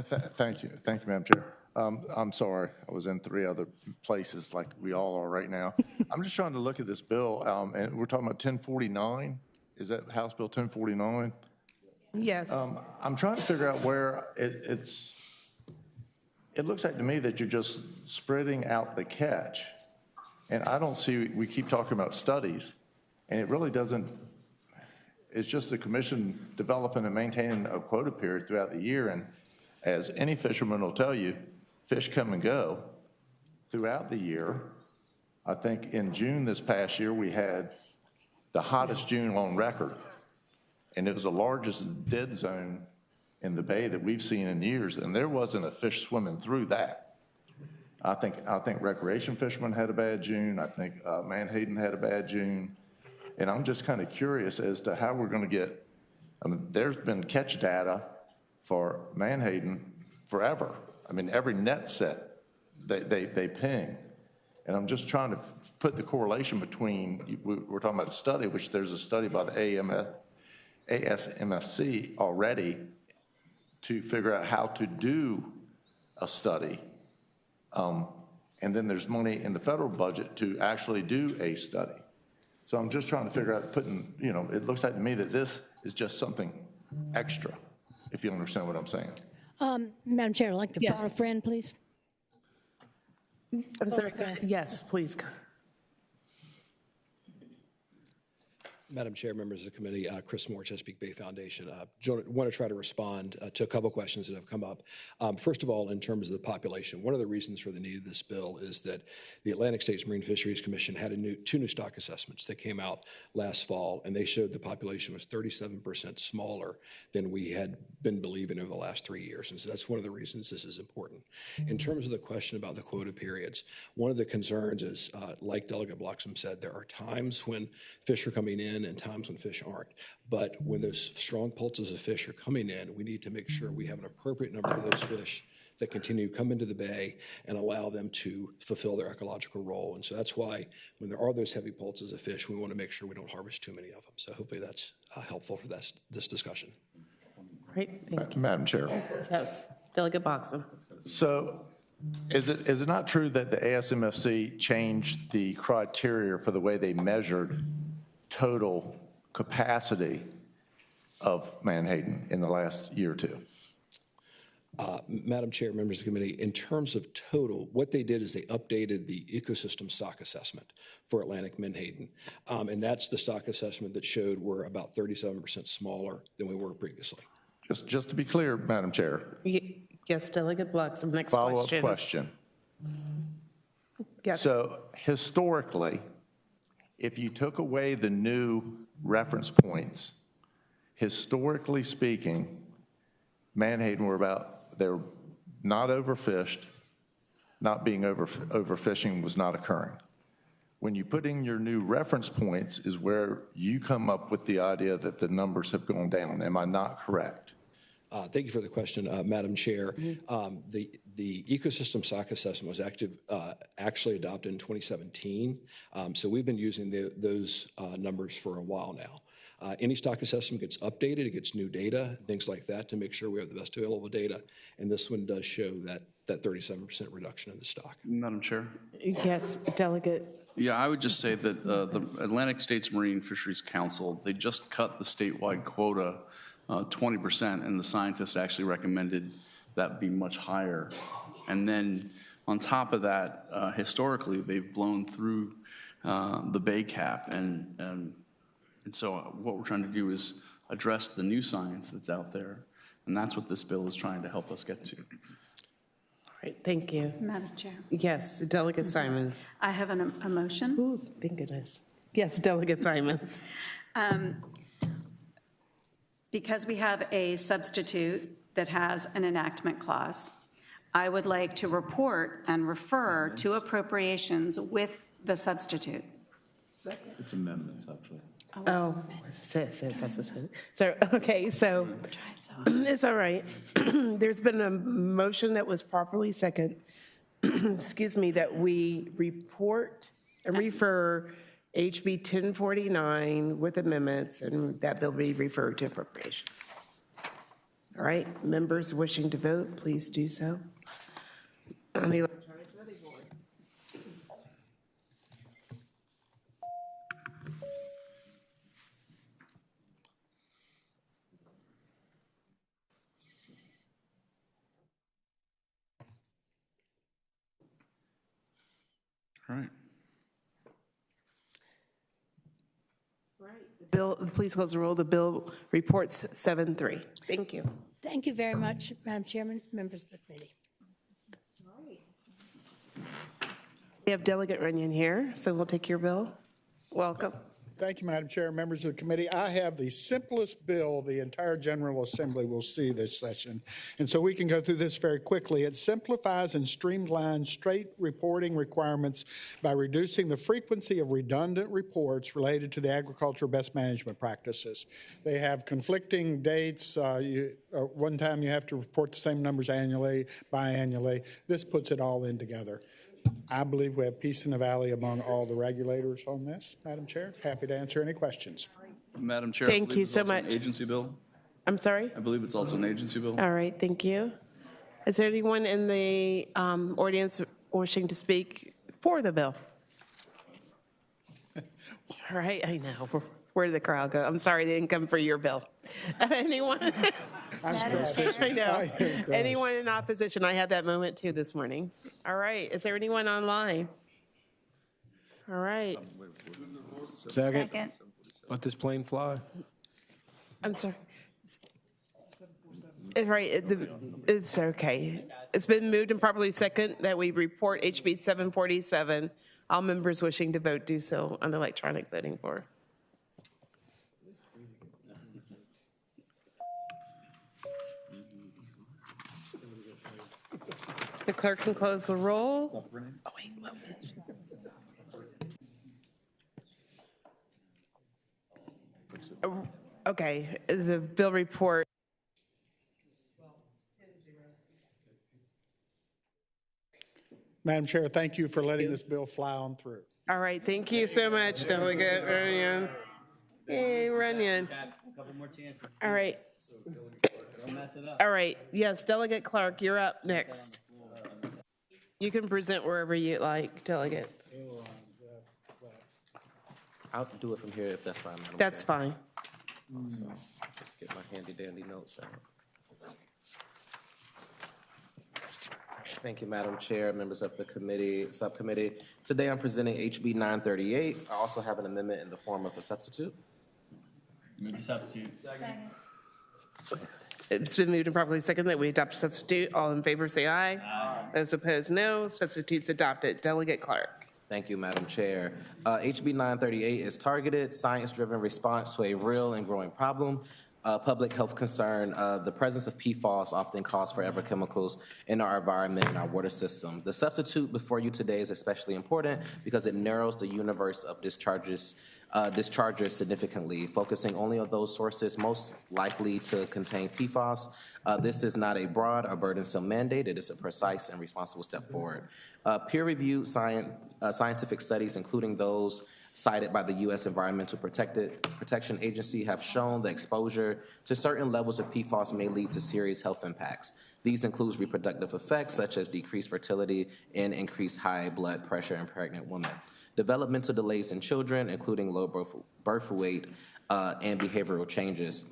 Thank you, Madam Chair. I'm sorry, I was in 3 other places like we all are right now. I'm just trying to look at this bill, and we're talking about 1049. Is that House Bill 1049? Yes. I'm trying to figure out where it looks like to me that you're just spreading out the catch. And I don't see, we keep talking about studies, and it really doesn't, it's just the commission developing and maintaining a quota period throughout the year. And as any fisherman will tell you, fish come and go throughout the year. I think in June this past year, we had the hottest June on record. And it was the largest dead zone in the bay that we've seen in years. And there wasn't a fish swimming through that. I think recreation fishermen had a bad June. I think Menhaden had a bad June. And I'm just kind of curious as to how we're going to get, I mean, there's been catch data for Menhaden forever. I mean, every net set, they ping. And I'm just trying to put the correlation between, we're talking about a study, which there's a study by the ASMFC already to figure out how to do a study. And then there's money in the federal budget to actually do a study. So I'm just trying to figure out putting, it looks like to me that this is just something extra, if you understand what I'm saying. Madam Chair, I'd like to follow a friend, please. I'm sorry. Yes, please. Madam Chair, members of the committee, Chris Moore, Chesapeake Bay Foundation. Want to try to respond to a couple questions that have come up. First of all, in terms of the population, one of the reasons for the need of this bill is that the Atlantic States Marine Fisheries Commission had two new stock assessments that came out last fall, and they showed the population was 37% smaller than we had been believing over the last 3 years. And so that's one of the reasons this is important. In terms of the question about the quota periods, one of the concerns is, like Delegate Bloxham said, there are times when fish are coming in and times when fish aren't. But when those strong pulses of fish are coming in, we need to make sure we have an appropriate number of those fish that continue to come into the bay and allow them to fulfill their ecological role. And so that's why when there are those heavy pulses of fish, we want to make sure we don't harvest too many of them. So hopefully that's helpful for this discussion. Great, thank you. Madam Chair. Yes, Delegate Bloxham. So is it not true that the ASMFC changed the criteria for the way they measured total capacity of Menhaden in the last year or two? Madam Chair, members of the committee, in terms of total, what they did is they updated the ecosystem stock assessment for Atlantic Menhaden. And that's the stock assessment that showed we're about 37% smaller than we were previously. Just to be clear, Madam Chair. Yes, Delegate Bloxham, next Follow-up question. Yes. So historically, if you took away the new reference points, historically speaking, Menhaden they're not overfished, not being overfishing was not occurring. When you put in your new reference points is where you come up with the idea that the numbers have gone down. Am I not correct? Thank you for the question, Madam Chair. The ecosystem stock assessment was actually adopted in 2017. So we've been using those numbers for a while now. Any stock assessment gets updated, it gets new data, things like that to make sure we have the best available data. And this one does show that 37% reduction in the stock. Madam Chair? Yes, Delegate. Yeah, I would just say that the Atlantic States Marine Fisheries Council, they just cut the statewide quota 20%, and the scientists actually recommended that be much higher. And then on top of that, historically, they've blown through the bay cap. And so what we're trying to do is address the new science that's out there. And that's what this bill is trying to help us get to. All right, thank you. Madam Chair. Yes, Delegate Simons. I have a motion. Ooh, thank goodness. Yes, Delegate Simons. Because we have a substitute that has an enactment clause, I would like to report and refer to appropriations with the substitute. It's amendments, actually. Oh, substitute. So, okay, so it's all right. There's been a motion that was properly second, excuse me, that we report and refer HB 1049 with amendments, and that bill be referred to appropriations. All right, members wishing to vote, please do so. On the electronic voting board. All right. Bill, please close the roll. The bill reports 7-3. Thank you. Thank you very much, Madam Chairman, members of the committee. We have Delegate Runyon here, so we'll take your bill. Welcome. Thank you, Madam Chair, members of the committee. I have the simplest bill the entire General Assembly will see this session, and so we can go through this very quickly. It simplifies and streamlines state reporting requirements by reducing the frequency of redundant reports related to the agricultural best management practices. They have conflicting dates. One time you have to report the same numbers annually, biannually. This puts it all in together. I believe we have peace in the valley among all the regulators on this, Madam Chair. Happy to answer any questions. Madam Chair, Thank you so much. An agency bill. I'm sorry? I believe it's also an agency bill. All right, thank you. Is there anyone in the audience wishing to speak for the bill? All right, I know. Where did the crowd go? I'm sorry, they didn't come for your bill. Anyone? I know. Anyone in opposition? I had that moment too this morning. All right. Is there anyone online? All right. Second. Let this plane fly. I'm sorry. It's right. It's okay. It's been moved and properly second that we report HB 747. All members wishing to vote do so on the electronic voting board. The clerk can close the roll. Oh, wait. Okay, the bill report. Madam Chair, thank you for letting this bill fly on through. All right, thank you so much, Delegate Runyon. Hey, Runyon. All right. All right, yes, Delegate Clark, you're up next. You can present wherever you like, Delegate. I'll do it from here if that's fine, Madam That's Chair. fine. So, just get my handy dandy notes out. Thank you, Madam Chair, members of the subcommittee. Today I'm presenting HB 938. I also have an amendment in the form of a substitute. Move to substitute. Second. It's been moved and properly second that we adopt a substitute. All in favor say aye. Aye. Those opposed, no. Substitute's adopted. Delegate Clark. Thank you, Madam Chair. HB 938 is targeted, science-driven response to a real and growing problem. Public health concern, the presence of PFAS often cause forever chemicals in our environment and our water system. The substitute before you today is especially important because it narrows the universe of dischargers significantly, focusing only on those sources most likely to contain PFAS. This is not a broad or burdensome mandate. It is a precise and responsible step forward. Peer-reviewed scientific studies, including those cited by the U.S. Environmental Protection Agency, have shown that exposure to certain levels of PFAS may lead to serious health impacts. These include reproductive effects such as decreased fertility and increased high blood pressure in pregnant women, developmental delays in children, including low birth weight and behavioral changes.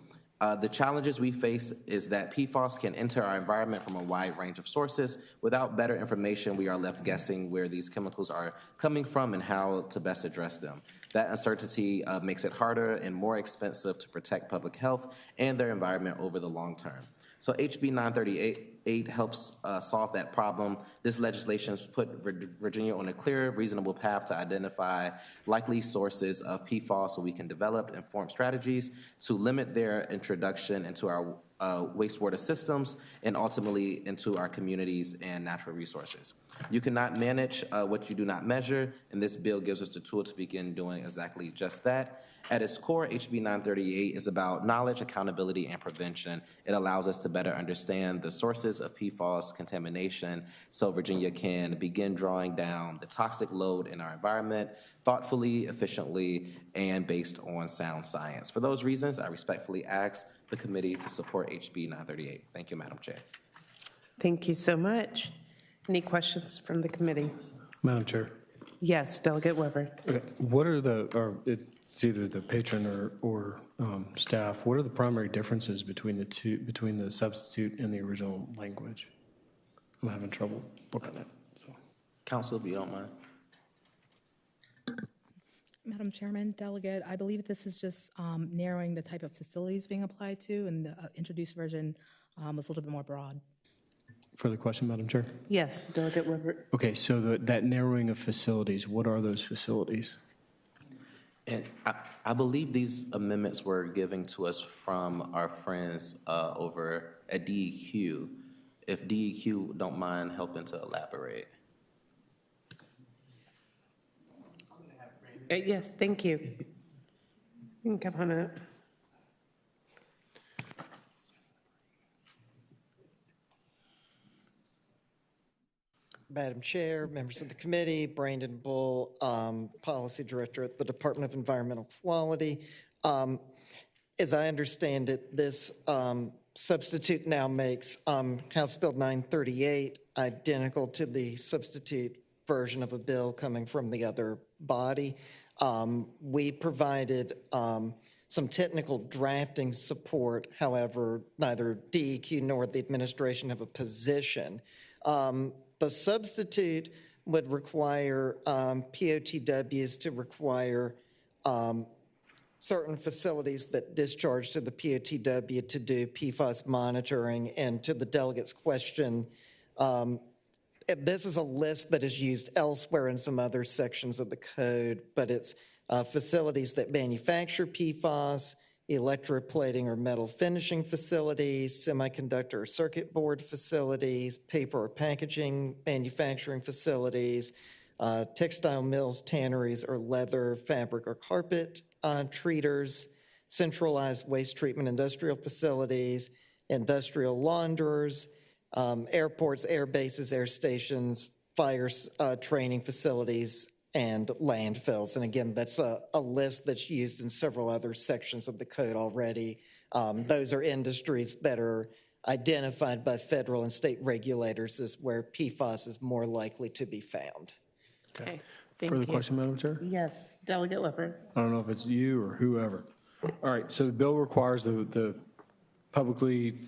The challenges we face is that PFAS can enter our environment from a wide range of sources. Without better information, we are left guessing where these chemicals are coming from and how to best address them. That uncertainty makes it harder and more expensive to protect public health and their environment over the long term. So HB 938 helps solve that problem. This legislation has put Virginia on a clear, reasonable path to identify likely sources of PFAS so we can develop informed strategies to limit their introduction into our wastewater systems and ultimately into our communities and natural resources. You cannot manage what you do not measure, and this bill gives us the tool to begin doing exactly just that. At its core, HB 938 is about knowledge, accountability, and prevention. It allows us to better understand the sources of PFAS contamination so Virginia can begin drawing down the toxic load in our environment thoughtfully, efficiently, and based on sound science. For those reasons, I respectfully ask the committee to support HB 938. Thank you, Madam Chair. Thank you so much. Any questions from the committee? Madam Chair. Yes, Delegate Weber. Okay. What are it's either the patron or staff, what are the primary differences between the substitute and the original language? I'm having trouble looking at it. So. Council, if you don't mind. Madam Chairman, Delegate, I believe this is just narrowing the type of facilities being applied to, and the introduced version was a little bit more broad. Further question, Madam Chair? Yes, Delegate Weber. Okay, so that narrowing of facilities, what are those facilities? And I believe these amendments were given to us from our friends over at DEQ. If DEQ don't mind helping to elaborate. Yes, thank you. You can come on up. Madam Chair, members of the committee, Brandon Bull, Policy Director at the Department of Environmental Quality. As I understand it, this substitute now makes House Bill 938 identical to the substitute version of a bill coming from the other body. We provided some technical drafting support. However, neither DEQ nor the administration have a position. The substitute would require POTWs to require certain facilities that discharge to the POTW to do PFAS monitoring. And to the delegate's question, this is a list that is used elsewhere in some other sections of the code, but it's facilities that manufacture PFAS, electroplating or metal finishing facilities, semiconductor or circuit board facilities, paper or packaging manufacturing facilities, textile mills, tanneries, or leather, fabric, or carpet treaters, centralized waste treatment industrial facilities, industrial launderers, airports, air bases, air stations, fire training facilities, and landfills. And again, that's a list that's used in several other sections of the code already. Those are industries that are identified by federal and state regulators as where PFAS is more likely to be found. Okay, thank Further you. question, Madam Chair? Yes, Delegate Weber. I don't know if it's you or whoever. All right, so the bill requires the publicly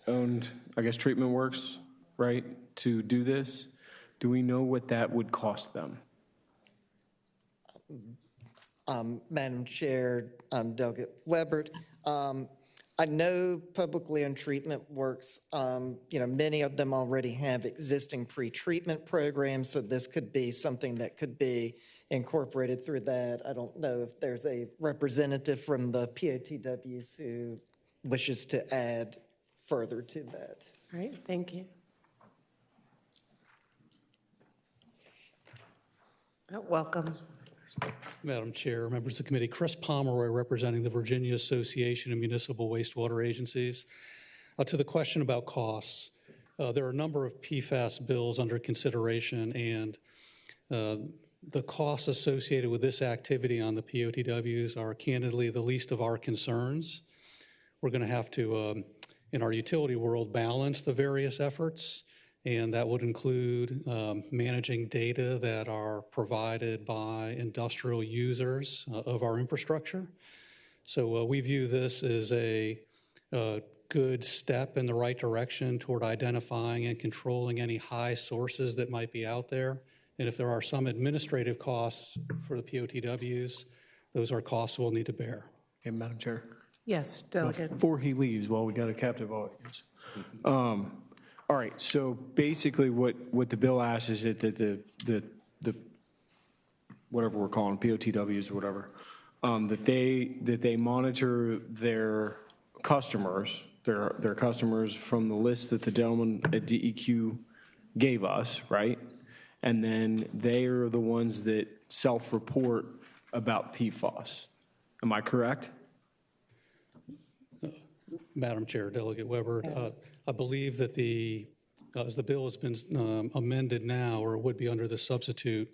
owned, I guess, treatment works, right, to do this. Do we know what that would cost them? Madam Chair, Delegate Weber, I know publicly owned treatment works, many of them already have existing pre-treatment programs, so this could be something that could be incorporated through that. I don't know if there's a representative from the POTWs who wishes to add further to that. All right, thank you. Welcome. Madam Chair, members of the committee, Chris Pomeroy representing the Virginia Association of Municipal Wastewater Agencies. To the question about costs, there are a number of PFAS bills under consideration, and the costs associated with this activity on the POTWs are candidly the least of our concerns. We're going to have to, in our utility world, balance the various efforts, and that would include managing data that are provided by industrial users of our infrastructure. So we view this as a good step in the right direction toward identifying and controlling any high sources that might be out there. And if there are some administrative costs for the POTWs, those are costs we'll need to bear. Okay, Madam Chair. Yes, Delegate. Before he leaves, while we got a captive audience. All right, so basically what the bill asks is that the whatever we're calling POTWs or whatever, that they monitor their customers, their customers from the list that the gentleman at DEQ gave us, right? And then they are the ones that self-report about PFAS. Am I correct? Madam Chair, Delegate Weber, I believe that as the bill has been amended now, or it would be under the substitute,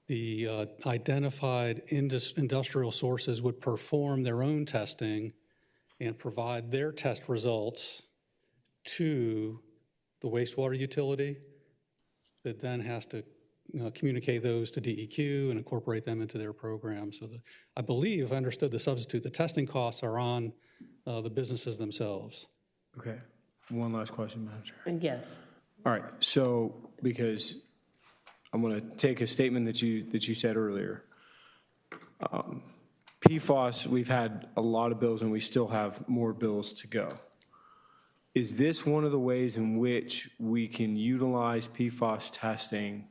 the identified industrial sources would perform their own testing and provide their test results to the wastewater utility that then has to communicate those to DEQ and incorporate them into their program. So I believe, if I understood the substitute, the testing costs are on the businesses themselves. Okay. One last question, Madam Chair. Yes. All right. So, because I'm going to take a statement that you said earlier. PFAS, we've had a lot of bills, and we still have more bills to go. Is this one of the ways in which we can utilize PFAS testing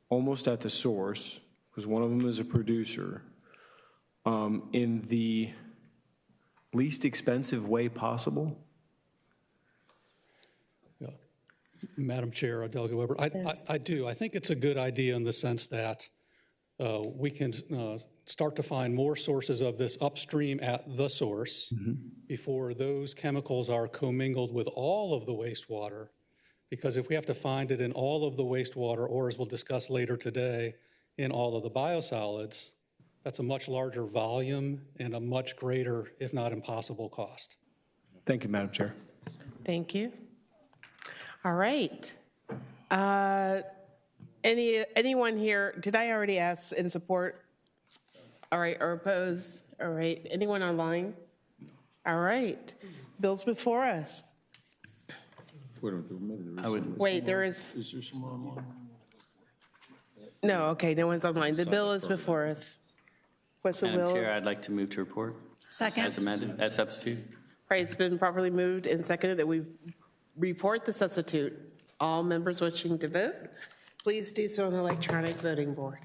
almost at the source, because one of them is a producer, in the least expensive way possible? Yeah. Madam Chair, Delegate Weber, I do. I think it's a good idea in the sense that we can start to find more sources of this upstream at the source before those chemicals are commingled with all of the wastewater. Because if we have to find it in all of the wastewater, or as we'll discuss later today, in all of the biosolids, that's a much larger volume and a much greater, if not impossible, cost. Thank you, Madam Chair. Thank you. All right. Anyone here, did I already ask in support All right, or opposed? All right, anyone online? All right, bill's before us. Wait, there is. Is there someone online? No, okay, no one's online. The bill is before us. What's the Madam will? Chair, I'd like to move to report. Second. As amended, as substitute. Right, it's been properly moved and seconded that we report the substitute. All members wishing to vote, please do so on the electronic voting board.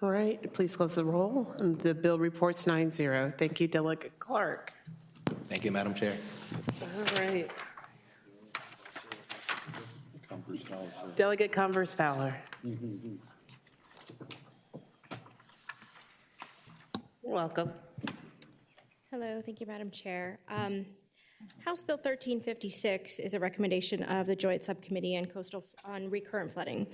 All right, please close the roll. And the bill reports 9-0. Thank you, Delegate Clark. Thank you, Madam Chair. All right. Delegate Converse Fowler. Welcome. Hello, thank you, Madam Chair. House Bill 1356 is a recommendation of the Joint Subcommittee on Recurrent Flooding.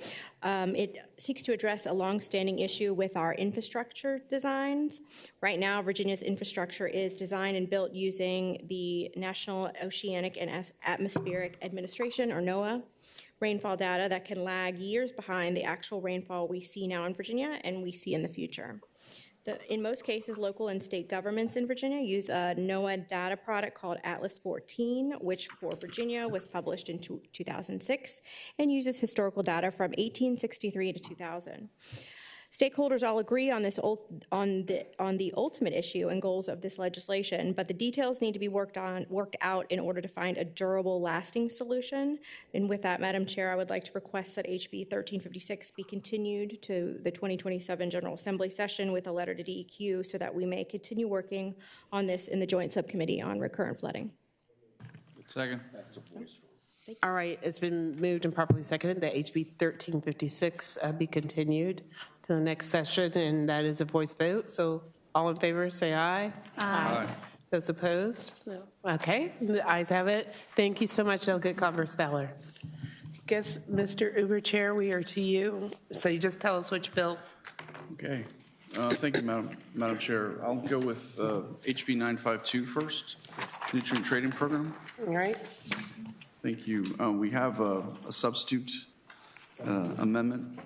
It seeks to address a longstanding issue with our infrastructure designs. Right now, Virginia's infrastructure is designed and built using the National Oceanic and Atmospheric Administration, or NOAA, rainfall data that can lag years behind the actual rainfall we see now in Virginia and we see in the future. In most cases, local and state governments in Virginia use a NOAA data product called Atlas 14, which for Virginia was published in 2006 and uses historical data from 1863 to 2000. Stakeholders all agree on the ultimate issue and goals of this legislation, but the details need to be worked out in order to find a durable, lasting solution. And with that, Madam Chair, I would like to request that HB 1356 be continued to the 2027 General Assembly session with a letter to DEQ so that we may continue working on this in the Joint Subcommittee on Recurrent Flooding. Second. All right, it's been moved and properly seconded that HB 1356 be continued to the next session, and that is a voice vote. So all in favor, say aye. Aye. Those opposed? No. Okay, the ayes have it. Thank you so much, Delegate Converse Fowler. Guess, Mr. Uber Chair, we are to you. So you just tell us which bill. Okay. Thank you, Madam Chair. I'll go with HB 952 first, Nutrient Trading Program. All right. Thank you. We have a substitute amendment.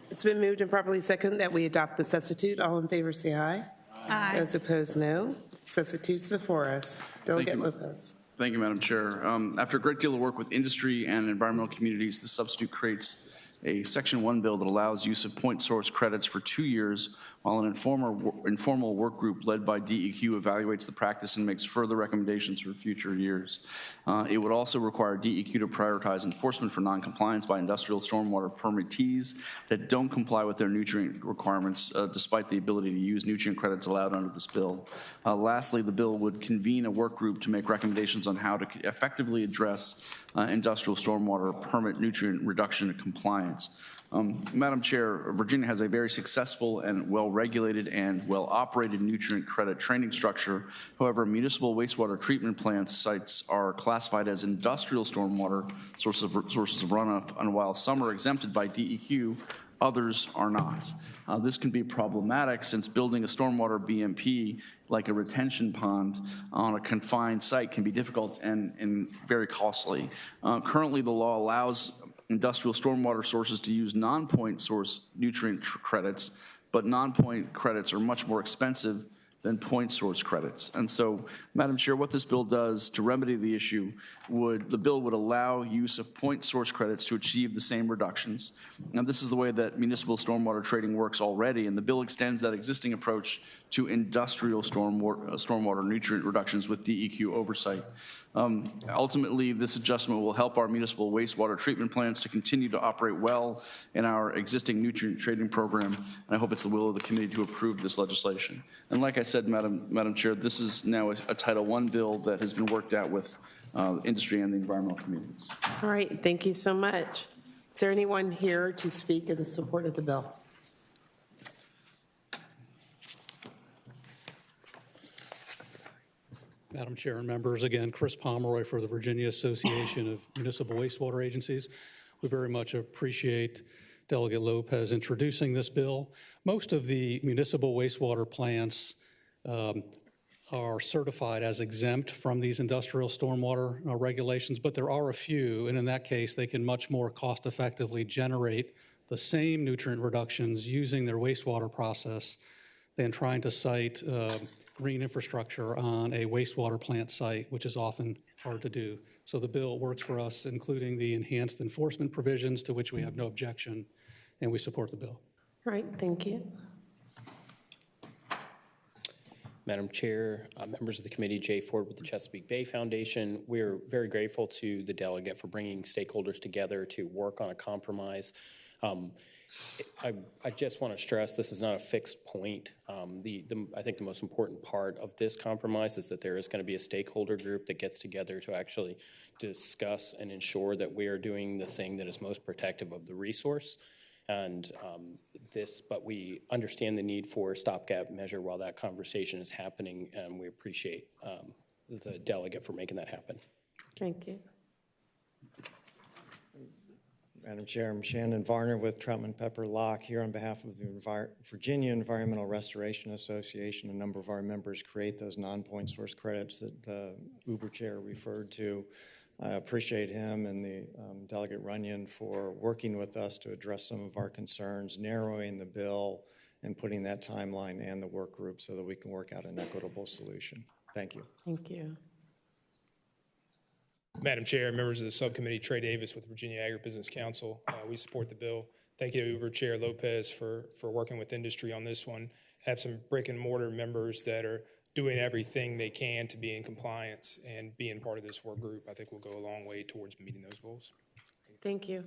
It's been moved and properly seconded that we adopt the substitute. All in favor, say aye. Aye. Those opposed, no. Substitutes before us. Delegate Lopez. Thank you, Madam Chair. After a great deal of work with industry and environmental communities, the substitute creates a Section 1 bill that allows use of point source credits for 2 years while an informal work group led by DEQ evaluates the practice and makes further recommendations for future years. It would also require DEQ to prioritize enforcement for noncompliance by industrial stormwater permittees that don't comply with their nutrient requirements despite the ability to use nutrient credits allowed under this bill. Lastly, the bill would convene a work group to make recommendations on how to effectively address industrial stormwater permit nutrient reduction compliance. Madam Chair, Virginia has a very successful and well-regulated and well-operated nutrient credit training structure. However, municipal wastewater treatment plant sites are classified as industrial stormwater sources of runoff, and while some are exempted by DEQ, others are not. This can be problematic since building a stormwater BMP like a retention pond on a confined site can be difficult and very costly. Currently, the law allows industrial stormwater sources to use non-point source nutrient credits, but non-point credits are much more expensive than point source credits. And so, Madam Chair, what this bill does to remedy the issue the bill would allow use of point source credits to achieve the same reductions. Now, this is the way that municipal stormwater trading works already, and the bill extends that existing approach to industrial stormwater nutrient reductions with DEQ oversight. Ultimately, this adjustment will help our municipal wastewater treatment plants to continue to operate well in our existing nutrient trading program, and I hope it's the will of the committee to approve this legislation. And like I said, Madam Chair, this is now a Title I bill that has been worked out with industry and the environmental communities. All right, thank you so much. Is there anyone here to speak in support of the bill? Madam Chair and members, again, Chris Pomeroy for the Virginia Association of Municipal Wastewater Agencies. We very much appreciate Delegate Lopez introducing this bill. Most of the municipal wastewater plants are certified as exempt from these industrial stormwater regulations, but there are a few, and in that case, they can much more cost-effectively generate the same nutrient reductions using their wastewater process than trying to site green infrastructure on a wastewater plant site, which is often hard to do. So the bill works for us, including the enhanced enforcement provisions to which we have no objection, and we support the bill. All right, thank you. Madam Chair, members of the committee, Jay Ford with the Chesapeake Bay Foundation. We're very grateful to the delegate for bringing stakeholders together to work on a compromise. I just want to stress this is not a fixed point. I think the most important part of this compromise is that there is going to be a stakeholder group that gets together to actually discuss and ensure that we are doing the thing that is most protective of the resource. And but we understand the need for a stopgap measure while that conversation is happening, and we appreciate the delegate for making that happen. Thank you. Madam Chair, I'm Shannon Varner with Troutman Pepper Locke here on behalf of the Virginia Environmental Restoration Association. A number of our members create those non-point source credits that the Uber Chair referred to. I appreciate him and the Delegate Runyon for working with us to address some of our concerns, narrowing the bill, and putting that timeline and the work group so that we can work out an equitable solution. Thank you. Thank you. Madam Chair, members of the subcommittee, Trey Davis with Virginia Agribusiness Council. We support the bill. Thank you to Uber Chair Lopez for working with industry on this one. I have some brick and mortar members that are doing everything they can to be in compliance, and being part of this work group, I think, will go a long way towards meeting those goals. Thank you.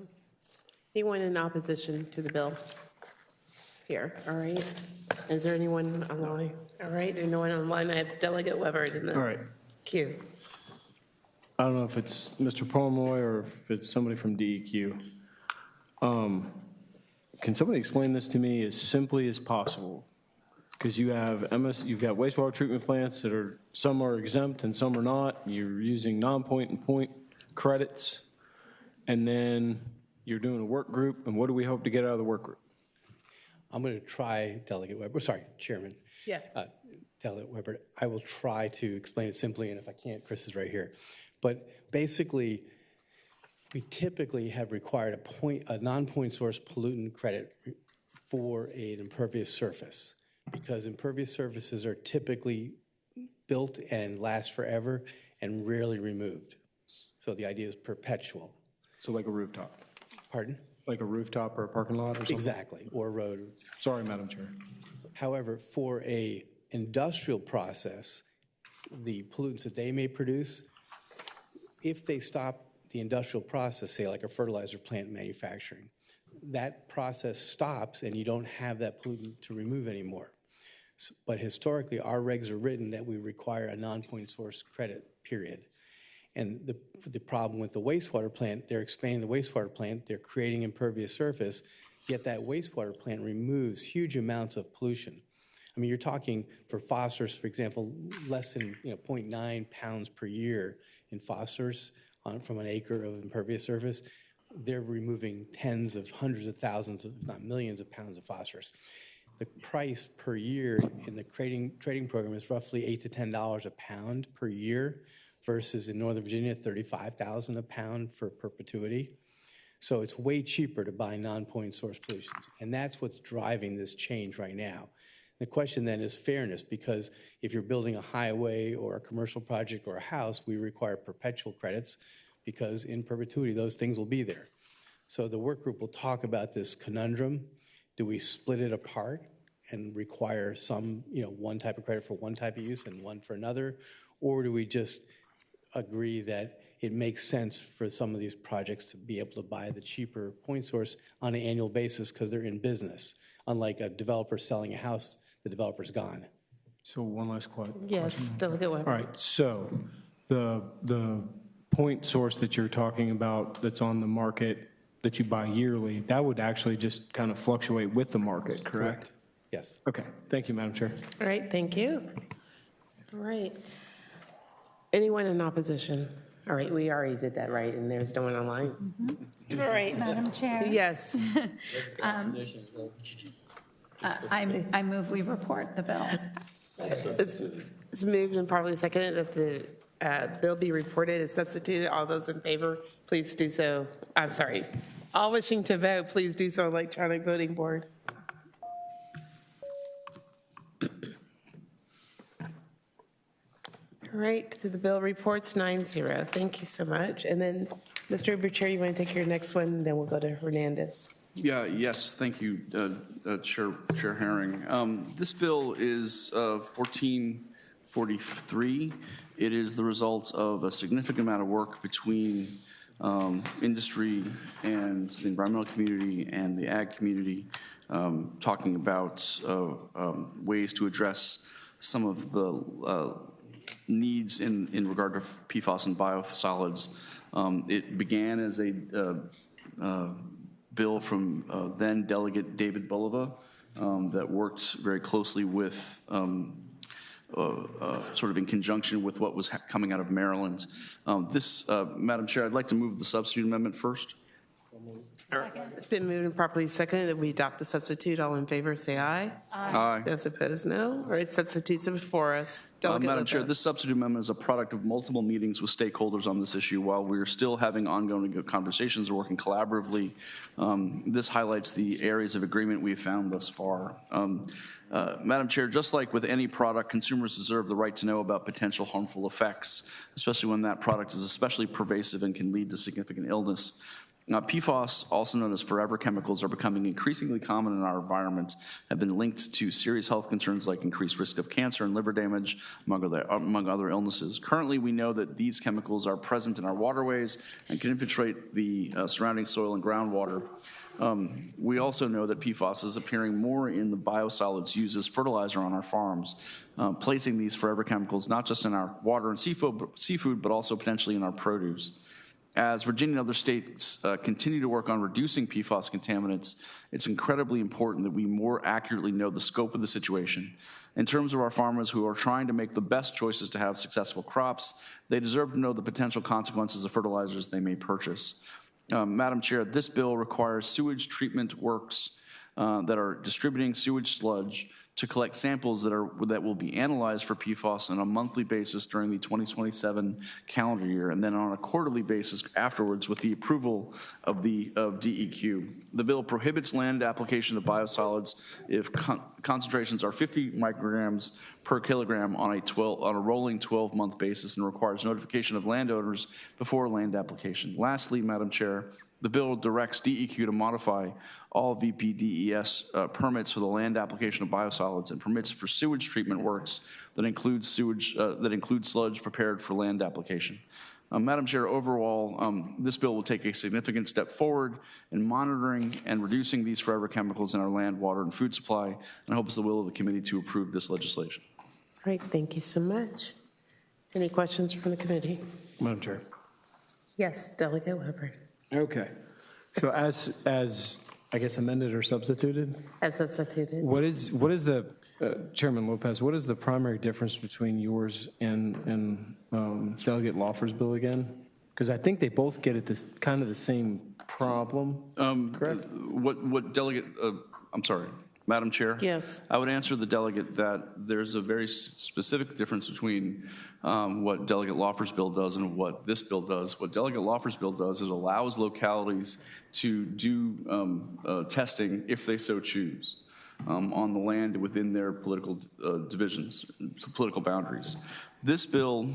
Anyone in opposition to the bill? Here, all right. Is there anyone online? All right, there's no one online. I have Delegate Weber in the queue. I don't know if it's Mr. Pomeroy or if it's somebody from DEQ. Can somebody explain this to me as simply as possible? Because you've got wastewater treatment plants that are, some are exempt and some are not. You're using non-point and point credits. And then you're doing a work group. And what do we hope to get out of the work group? I'm going to try, Delegate Weber, sorry, Chairman. Yeah. Delegate Weber, I will try to explain it simply, and if I can't, Chris is right here. But basically, we typically have required a non-point source pollutant credit for an impervious surface, because impervious surfaces are typically built and last forever and rarely removed. So the idea is perpetual. So like a rooftop? Pardon? Like a rooftop or a parking lot or something? Exactly, or a road. Sorry, Madam Chair. However, for a industrial process, the pollutants that they may produce, if they stop the industrial process, say like a fertilizer plant manufacturing, that process stops and you don't have that pollutant to remove anymore. But historically, our regs are written that we require a non-point source credit, period. And the problem with the wastewater plant, they're expanding the wastewater plant, they're creating impervious surface, yet that wastewater plant removes huge amounts of pollution. I mean, you're talking for phosphorus, for example, less than 0.9 pounds per year in phosphorus from an acre of impervious surface. They're removing tens of hundreds of thousands, if not millions of pounds of phosphorus. The price per year in the trading program is roughly $8 to $10 a pound per year, versus in Northern Virginia, $35,000 a pound for perpetuity. So it's way cheaper to buy non-point source pollutions. And that's what's driving this change right now. The question then is fairness, because if you're building a highway or a commercial project or a house, we require perpetual credits, because in perpetuity, those things will be there. So the work group will talk about this conundrum. Do we split it apart and require some, one type of credit for one type of use and one for another? Or do we just agree that it makes sense for some of these projects to be able to buy the cheaper point source on an annual basis because they're in business? Unlike a developer selling a house, the developer's gone. So one last question. Yes, Delegate Weber. All right, so the point source that you're talking about that's on the market that you buy yearly, that would actually just kind of fluctuate with the market, correct? Yes. Okay, thank you, Madam Chair. All right, thank you. All right. Anyone in opposition? All right, we already did that, right? And there's no one online? Mm-hmm. All right. Madam Chair? Yes. I move we report the bill. It's moved and probably seconded that the bill be reported as substituted. All those in favor, please do so. I'm sorry. All wishing to vote, please do so electronic voting board. All right, to the bill reports 9-0. Thank you so much. And then, Mr. Overchair, you want to take your next one? Then we'll go to Hernandez. Yes, thank you, Chair Herring. This bill is 1443. It is the result of a significant amount of work between industry and the environmental community and the ag community, talking about ways to address some of the needs in regard to PFAS and biosolids. It began as a bill from then Delegate David Bulova that worked very closely with sort of in conjunction with what was coming out of Maryland. Madam Chair, I'd like to move the substitute amendment first. It's been moved and properly seconded that we adopt the substitute. All in favor, say aye. Aye. Those opposed, no. All right, substitutes are before us. Delegate Madam Lopez. Chair, this substitute amendment is a product of multiple meetings with stakeholders on this issue. While we are still having ongoing conversations and working collaboratively, this highlights the areas of agreement we have found thus far. Madam Chair, just like with any product, consumers deserve the right to know about potential harmful effects, especially when that product is especially pervasive and can lead to significant illness. PFAS, also known as forever chemicals, are becoming increasingly common in our environment, have been linked to serious health concerns like increased risk of cancer and liver damage, among other illnesses. Currently, we know that these chemicals are present in our waterways and can infiltrate the surrounding soil and groundwater. We also know that PFAS is appearing more in the biosolids used as fertilizer on our farms, placing these forever chemicals not just in our water and seafood, but also potentially in our produce. As Virginia and other states continue to work on reducing PFAS contaminants, it's incredibly important that we more accurately know the scope of the situation. In terms of our farmers who are trying to make the best choices to have successful crops, they deserve to know the potential consequences of fertilizers they may purchase. Madam Chair, this bill requires sewage treatment works that are distributing sewage sludge to collect samples that will be analyzed for PFAS on a monthly basis during the 2027 calendar year, and then on a quarterly basis afterwards with the approval of DEQ. The bill prohibits land application of biosolids if concentrations are 50 micrograms per kilogram on a rolling 12-month basis, and requires notification of landowners before land application. Lastly, Madam Chair, the bill directs DEQ to modify all VPDES permits for the land application of biosolids and permits for sewage treatment works that include sludge prepared for land application. Madam Chair, overall, this bill will take a significant step forward in monitoring and reducing these forever chemicals in our land, water, and food supply, and I hope it's the will of the committee to approve this legislation. All right, thank you so much. Any questions from the committee? Madam Chair. Yes, Delegate Weber. Okay. So as I guess amended or substituted? As substituted. What is the, Chairman Lopez, what is the primary difference between yours and Delegate Laufer's bill again? Because I think they both get at this kind of the same problem, correct? What Delegate, I'm sorry, Madam Chair? Yes. I would answer the delegate that there's a very specific difference between what Delegate Laufer's bill does and what this bill does. What Delegate Laufer's bill does is it allows localities to do testing if they so choose on the land within their political divisions, political boundaries. This bill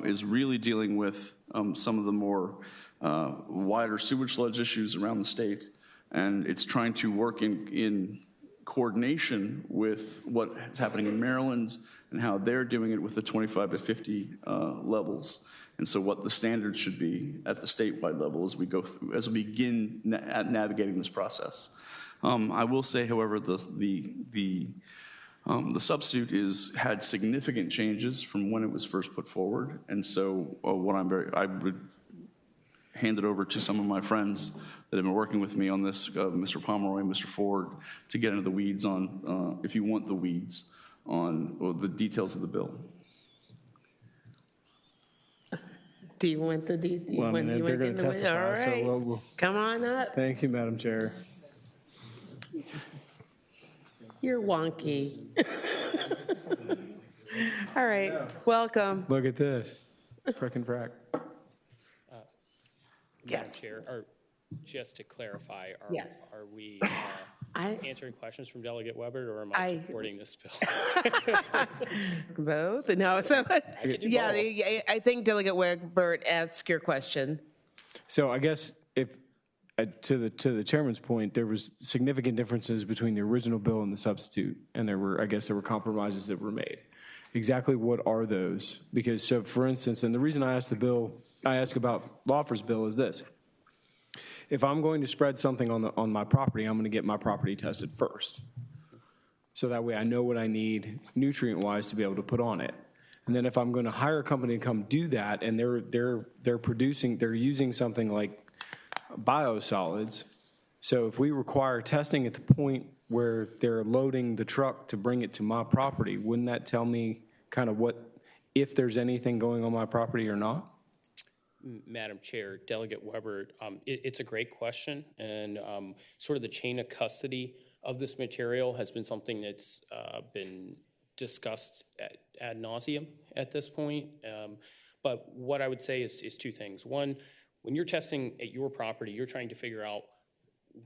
is really dealing with some of the more wider sewage sludge issues around the state, and it's trying to work in coordination with what is happening in Maryland and how they're doing it with the 25 to 50 levels. And so what the standards should be at the statewide level as we go through, as we begin navigating this process. I will say, however, the substitute had significant changes from when it was first put forward. And so I would hand it over to some of my friends that have been working with me on this, Mr. Pomeroy and Mr. Ford, to get into the weeds on, if you want the weeds, on the details of the bill. Do you want the details? Well, I mean, they're going to testify, all right. so we'll come on up. Thank you, Madam Chair. You're wonky. All right, welcome. Look at this. Frickin' frack. Madam Chair, or just to clarify, Yes. are we I- answering questions from Delegate Weber, or am I supporting this bill? Both? No, so, could do yeah, both. I think Delegate Weber asked your question. So I guess if, to the chairman's point, there was significant differences between the original bill and the substitute, and there were compromises that were made. Exactly what are those? Because, so for instance, and the reason I asked about Laufer's bill is this. If I'm going to spread something on my property, I'm going to get my property tested first. So that way I know what I need nutrient-wise to be able to put on it. And then if I'm going to hire a company to come do that, and they're using something like biosolids, so if we require testing at the point where they're loading the truck to bring it to my property, wouldn't that tell me kind of if there's anything going on my property or not? Madam Chair, Delegate Weber, it's a great question, and sort of the chain of custody of this material has been something that's been discussed ad nauseum at this point. But what I would say is two things. One, when you're testing at your property, you're trying to figure out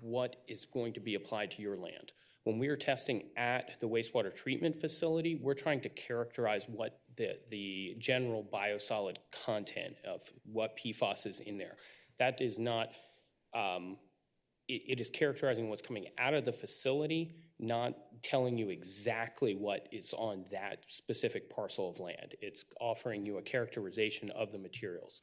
what is going to be applied to your land. When we are testing at the wastewater treatment facility, we're trying to characterize what the general biosolid content of what PFAS is in there. That is not, it is characterizing what's coming out of the facility, not telling you exactly what is on that specific parcel of land. It's offering you a characterization of the materials.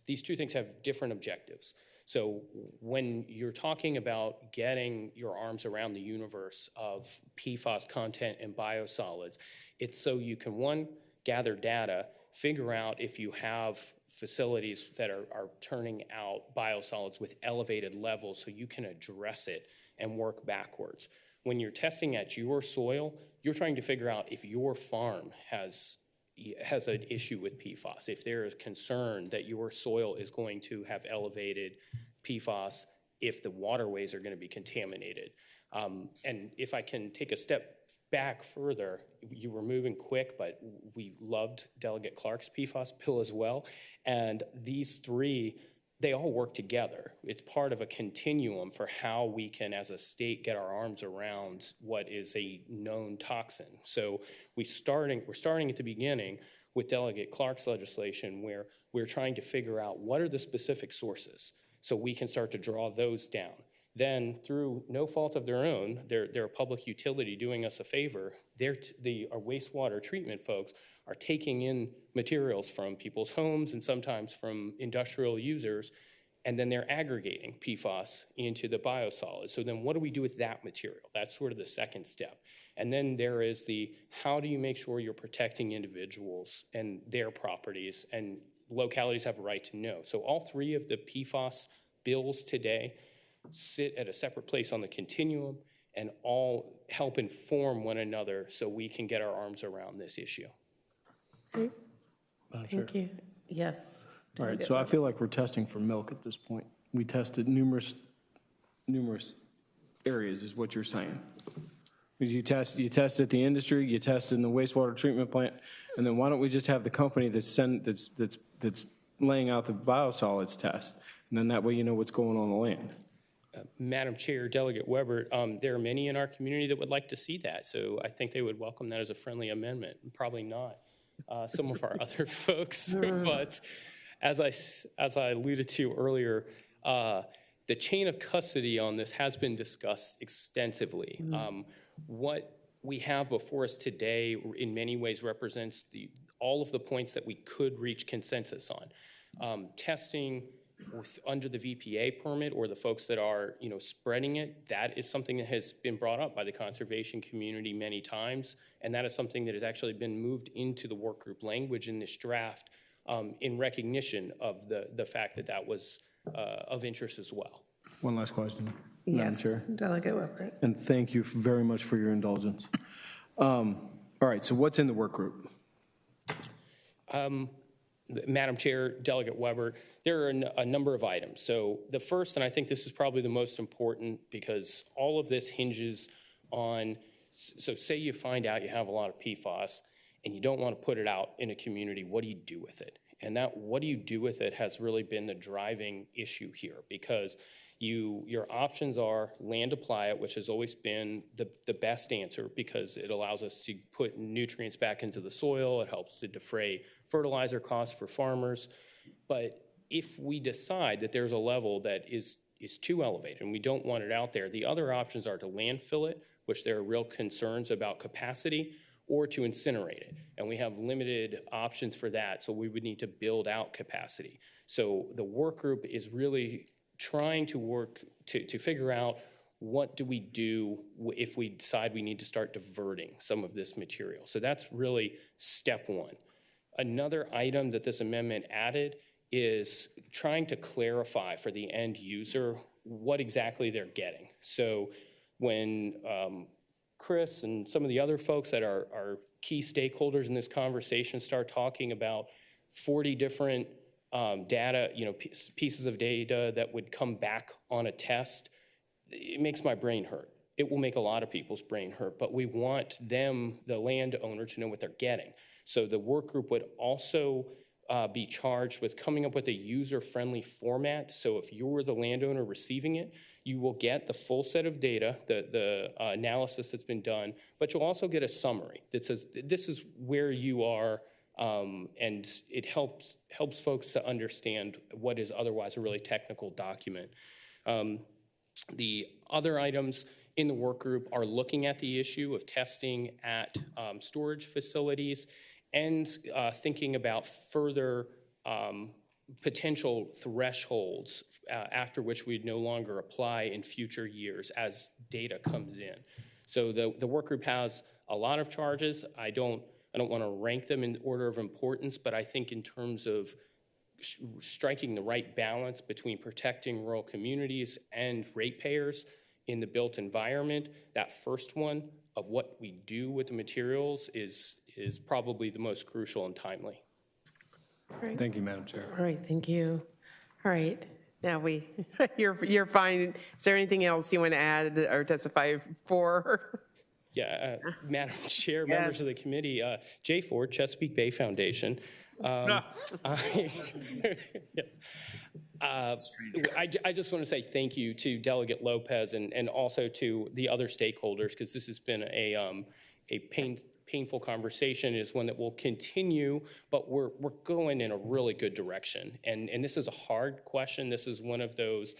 These two things have different objectives. So when you're talking about getting your arms around the universe of PFAS content and biosolids, it's so you can, one, gather data, figure out if you have facilities that are turning out biosolids with elevated levels so you can address it and work backwards. When you're testing at your soil, you're trying to figure out if your farm has an issue with PFAS, if there is concern that your soil is going to have elevated PFAS, if the waterways are going to be contaminated. And if I can take a step back further, you were moving quick, but we loved Delegate Clark's PFAS bill as well. And these three, they all work together. It's part of a continuum for how we can, as a state, get our arms around what is a known toxin. So we're starting at the beginning with Delegate Clark's legislation, where we're trying to figure out what are the specific sources so we can start to draw those down. Then, through no fault of their own, they're a public utility doing us a favor. Our wastewater treatment folks are taking in materials from people's homes and sometimes from industrial users, and then they're aggregating PFAS into the biosolids. So then what do we do with that material? That's sort of the second step. And then there is how do you make sure you're protecting individuals and their properties, and localities have a right to know. So all three of the PFAS bills today sit at a separate place on the continuum and all help inform one another so we can get our arms around this issue. Okay. Thank you. Yes. All right, so I feel like we're testing for milk at this point. We tested numerous areas, is what you're saying. You test at the industry, you test in the wastewater treatment plant, and then why don't we just have the company that's laying out the biosolids test, and then that way you know what's going on the land. Madam Chair, Delegate Weber, there are many in our community that would like to see that, so I think they would welcome that as a friendly amendment. Probably not some of our other folks, but as I alluded to earlier, the chain of custody on this has been discussed extensively. What we have before us today in many ways represents all of the points that we could reach consensus on. Testing under the VPA permit, or the folks that are spreading it, that is something that has been brought up by the conservation community many times, and that is something that has actually been moved into the work group language in this draft in recognition of the fact that was of interest as well. One last question, Yes, Madam Chair. Delegate Weber. And thank you very much for your indulgence. All right, so what's in the work group? Madam Chair, Delegate Weber, there are a number of items. So the first, and I think this is probably the most important, because all of this hinges on, so say you find out you have a lot of PFAS, and you don't want to put it out in a community, what do you do with it? And that what do you do with it has really been the driving issue here, because your options are land apply it, which has always been the best answer because it allows us to put nutrients back into the soil. It helps to defray fertilizer costs for farmers. But if we decide that there's a level that is too elevated and we don't want it out there, the other options are to landfill it, which there are real concerns about capacity, or to incinerate it. And we have limited options for that, so we would need to build out capacity. So the work group is really trying to work to figure out what do we do if we decide we need to start diverting some of this material. So that's really step one. Another item that this amendment added is trying to clarify for the end user what exactly they're getting. So when Chris and some of the other folks that are key stakeholders in this conversation start talking about 40 different data, pieces of data that would come back on a test, it makes my brain hurt. It will make a lot of people's brain hurt, but we want them, the landowner, to know what they're getting. So the work group would also be charged with coming up with a user-friendly format. So if you're the landowner receiving it, you will get the full set of data, the analysis that's been done, but you'll also get a summary that says this is where you are, and it helps folks to understand what is otherwise a really technical document. The other items in the work group are looking at the issue of testing at storage facilities and thinking about further potential thresholds after which we'd no longer apply in future years as data comes in. So the work group has a lot of charges. I don't want to rank them in order of importance, but I think in terms of striking the right balance between protecting rural communities and ratepayers in the built environment, that first one of what we do with the materials is probably the most crucial and timely. Right. Thank you, Madam Chair. All right, thank you. All right, now you're fine. Is there anything else you want to add or testify for? Yeah, Madam Chair, members of the committee, Jay Ford, Chesapeake Bay Foundation. I just want to say thank you to Delegate Lopez and also to the other stakeholders, because this has been a painful conversation. It is one that will continue, but we're going in a really good direction. And this is a hard question. This is one of those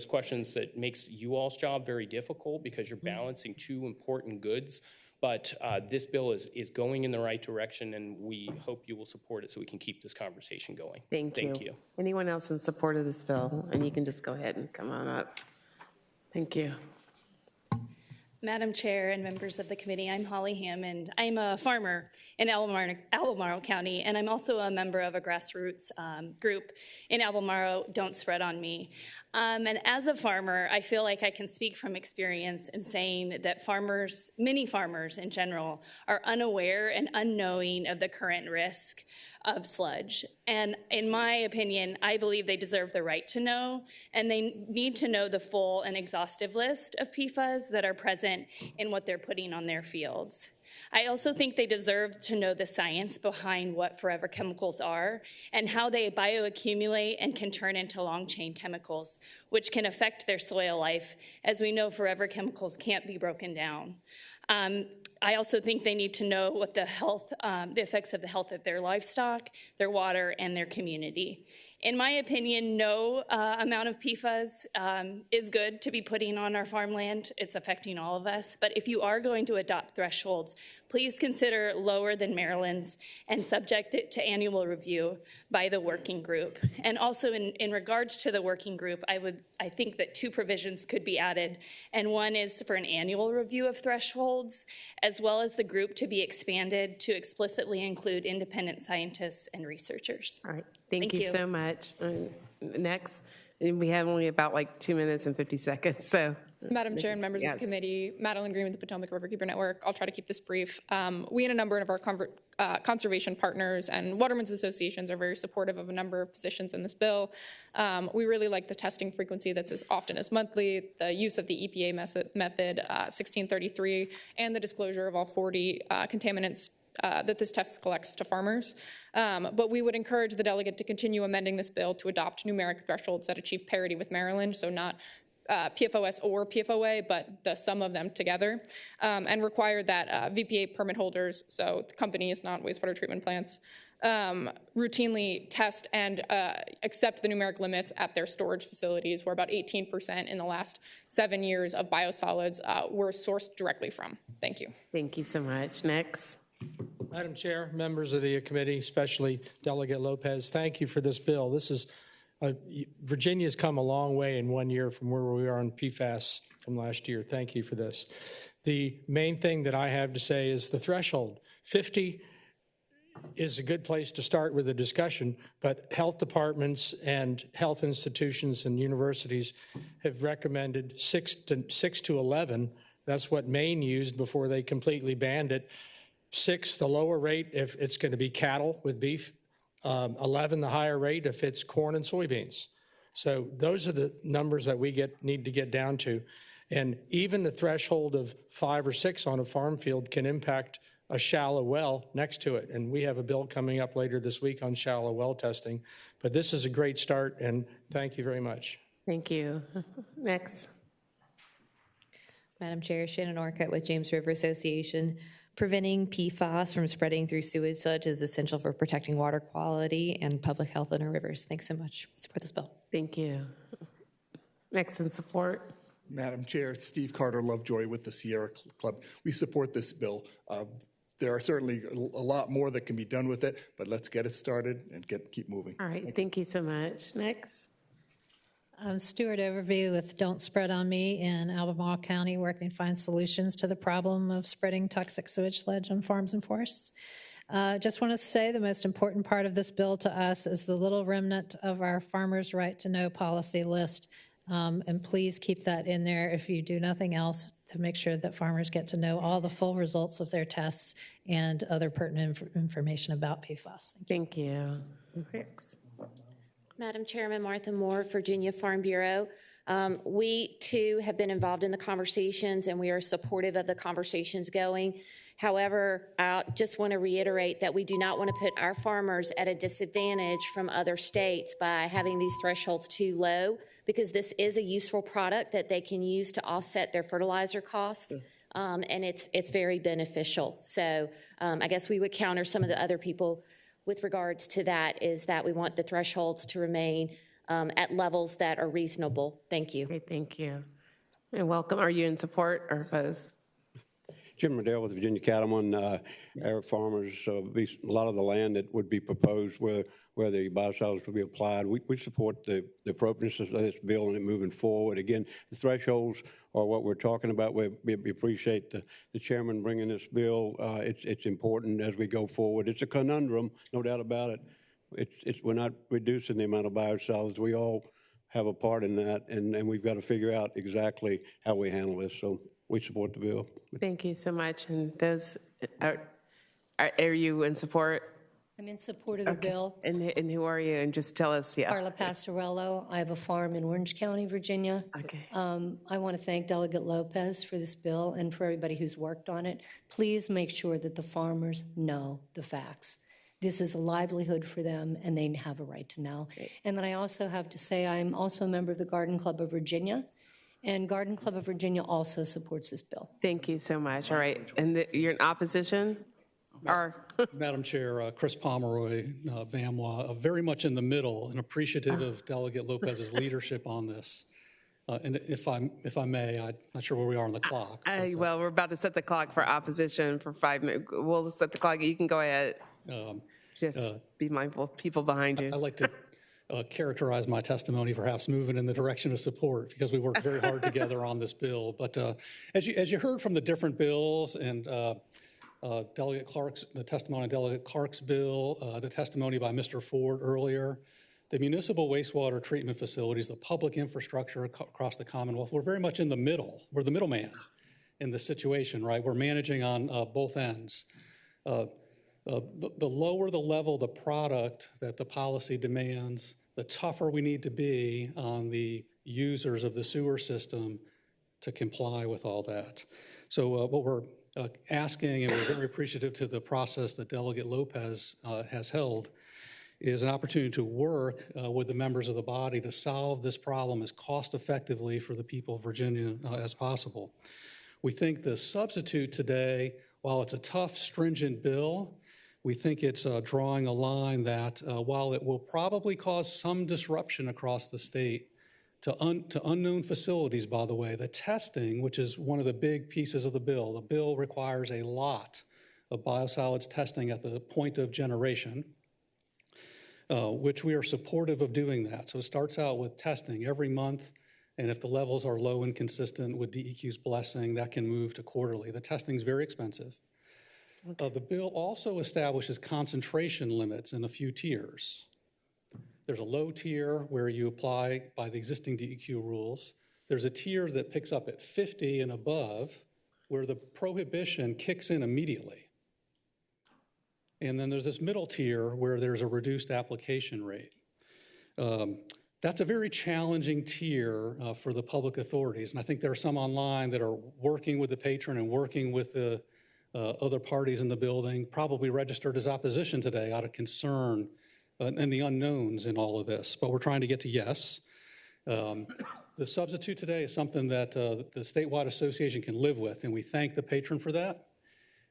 questions that makes you all's job very difficult because you're balancing two important goods. But this bill is going in the right direction, and we hope you will support it so we can keep this conversation going. Thank you. Anyone else in support of this bill? And you can just go ahead and come on up. Thank you. Madam Chair and members of the committee, I'm Holly Hammond. I'm a farmer in Albemarle County, and I'm also a member of a grassroots group in Albemarle, Don't Spread on Me. And as a farmer, I feel like I can speak from experience in saying that many farmers in general, are unaware and unknowing of the current risk of sludge. And in my opinion, I believe they deserve the right to know, and they need to know the full and exhaustive list of PFAS that are present in what they're putting on their fields. I also think they deserve to know the science behind what forever chemicals are and how they bioaccumulate and can turn into long-chain chemicals, which can affect their soil life. As we know, forever chemicals can't be broken down. I also think they need to know what the effects of the health of their livestock, their water, and their community. In my opinion, no amount of PFAS is good to be putting on our farmland. It's affecting all of us. But if you are going to adopt thresholds, please consider lower than Maryland's and subject it to annual review by the working group. And also in regards to the working group, I think that two provisions could be added. And one is for an annual review of thresholds, as well as the group to be expanded to explicitly include independent scientists and researchers. All right. Thank you so much. Next, we have only about 2 minutes and 50 seconds. So, Madam Chair and members of the committee, Madeline Green with the Potomac Riverkeeper Network. I'll try to keep this brief. We and a number of our conservation partners and watermen's associations are very supportive of a number of positions in this bill. We really like the testing frequency that's as often as monthly, the use of the EPA method 1633, and the disclosure of all 40 contaminants that this test collects to farmers. But we would encourage the delegate to continue amending this bill to adopt numeric thresholds that achieve parity with Maryland, so not PFOS or PFOA, but the sum of them together, and require that VPA permit holders, so the companies, not wastewater treatment plants, routinely test and accept the numeric limits at their storage facilities, where about 18% in the last 7 years of biosolids were sourced directly from. Thank you. Thank you so much. Next. Madam Chair, members of the committee, especially Delegate Lopez, thank you for this bill. This is Virginia's come a long way in 1 year from where we are on PFAS from last year. Thank you for this. The main thing that I have to say is the threshold. 50 is a good place to start with a discussion, but health departments and health institutions and universities have recommended 6 to 11. That's what Maine used before they completely banned it. 6, the lower rate if it's going to be cattle with beef. 11, the higher rate if it's corn and soybeans. So those are the numbers that we need to get down to. And even the threshold of 5 or 6 on a farm field can impact a shallow well next to it. And we have a bill coming up later this week on shallow well testing. But this is a great start, and thank you very much. Thank you. Next. Madam Chair, Shannon Orcutt with James River Association. Preventing PFAS from spreading through sewage sludge is essential for protecting water quality and public health in our rivers. Thanks so much. We support this bill. Thank you. Next in support. Madam Chair, Steve Carter Lovejoy with the Sierra Club. We support this bill. There are certainly a lot more that can be done with it, but let's get it started and keep moving. All right, thank you so much. Next. I'm Stuart Overby with Don't Spread on Me in Albemarle County, working to find solutions to the problem of spreading toxic sewage sludge on farms and forests. Just want to say the most important part of this bill to us is the little remnant of our farmers' right to know policy list. And please keep that in there if you do nothing else to make sure that farmers get to know all the full results of their tests and other pertinent information about PFAS. Thank you. Thanks. Madam Chairman, Martha Moore, Virginia Farm Bureau. We, too, have been involved in the conversations, and we are supportive of the conversations going. However, I just want to reiterate that we do not want to put our farmers at a disadvantage from other states by having these thresholds too low, because this is a useful product that they can use to offset their fertilizer costs, and it's very beneficial. So I guess we would counter some of the other people with regards to that, is that we want the thresholds to remain at levels that are reasonable. Thank you. Okay, thank you. And welcome. Are you in support or opposed? Jim Riddell with Virginia Cattlemen. Our farmers, a lot of the land that would be proposed where the biosolids would be applied, we support the appropriateness of this bill and it moving forward. Again, the thresholds are what we're talking about. We appreciate the chairman bringing this bill. It's important as we go forward. It's a conundrum, no doubt about it. We're not reducing the amount of biosolids. We all have a part in that, and we've got to figure out exactly how we handle this. So we support the bill. Thank you so much. And those, are you in support? I'm in support of the bill. And who are you? And just tell us, yeah. Carla Pastorello. I have a farm in Orange County, Virginia. Okay. I want to thank Delegate Lopez for this bill and for everybody who's worked on it. Please make sure that the farmers know the facts. This is a livelihood for them, and they have a right to know. Great. And then I also have to say I'm also a member of the Garden Club of Virginia, and Garden Club of Virginia also supports this bill. Thank you so much. All right. And you're in opposition? Madam Chair, Chris Pomeroy, VAMWA, very much in the middle and appreciative of Delegate Lopez's leadership on this. And if I may, I'm not sure where we are on the clock. Well, we're about to set the clock for opposition for 5 minutes. We'll set the clock. You can go ahead. Just be mindful of people behind you. I'd like to characterize my testimony perhaps moving in the direction of support, because we worked very hard together on this bill. But as you heard from the different bills and Delegate Clark's, the testimony on Delegate Clark's bill, the testimony by Mr. Ford earlier, the municipal wastewater treatment facilities, the public infrastructure across the Commonwealth, we're very much in the middle. We're the middleman in this situation, right? We're managing on both ends. The lower the level, the product that the policy demands, the tougher we need to be on the users of the sewer system to comply with all that. So what we're asking, and we're very appreciative to the process that Delegate Lopez has held, is an opportunity to work with the members of the body to solve this problem as cost effectively for the people of Virginia as possible. We think the substitute today, while it's a tough, stringent bill, we think it's drawing a line that while it will probably cause some disruption across the state to unknown facilities, by the way, the testing, which is one of the big pieces of the bill requires a lot of biosolids testing at the point of generation, which we are supportive of doing that. So it starts out with testing every month, and if the levels are low and consistent with DEQ's blessing, that can move to quarterly. The testing is very expensive. Okay. The bill also establishes concentration limits in a few tiers. There's a low tier where you apply by the existing DEQ rules. There's a tier that picks up at 50 and above where the prohibition kicks in immediately. And then there's this middle tier where there's a reduced application rate. That's a very challenging tier for the public authorities. And I think there are some online that are working with the patron and working with the other parties in the building, probably registered as opposition today out of concern and the unknowns in all of this. But we're trying to get to yes. The substitute today is something that the statewide association can live with, and we thank the patron for that.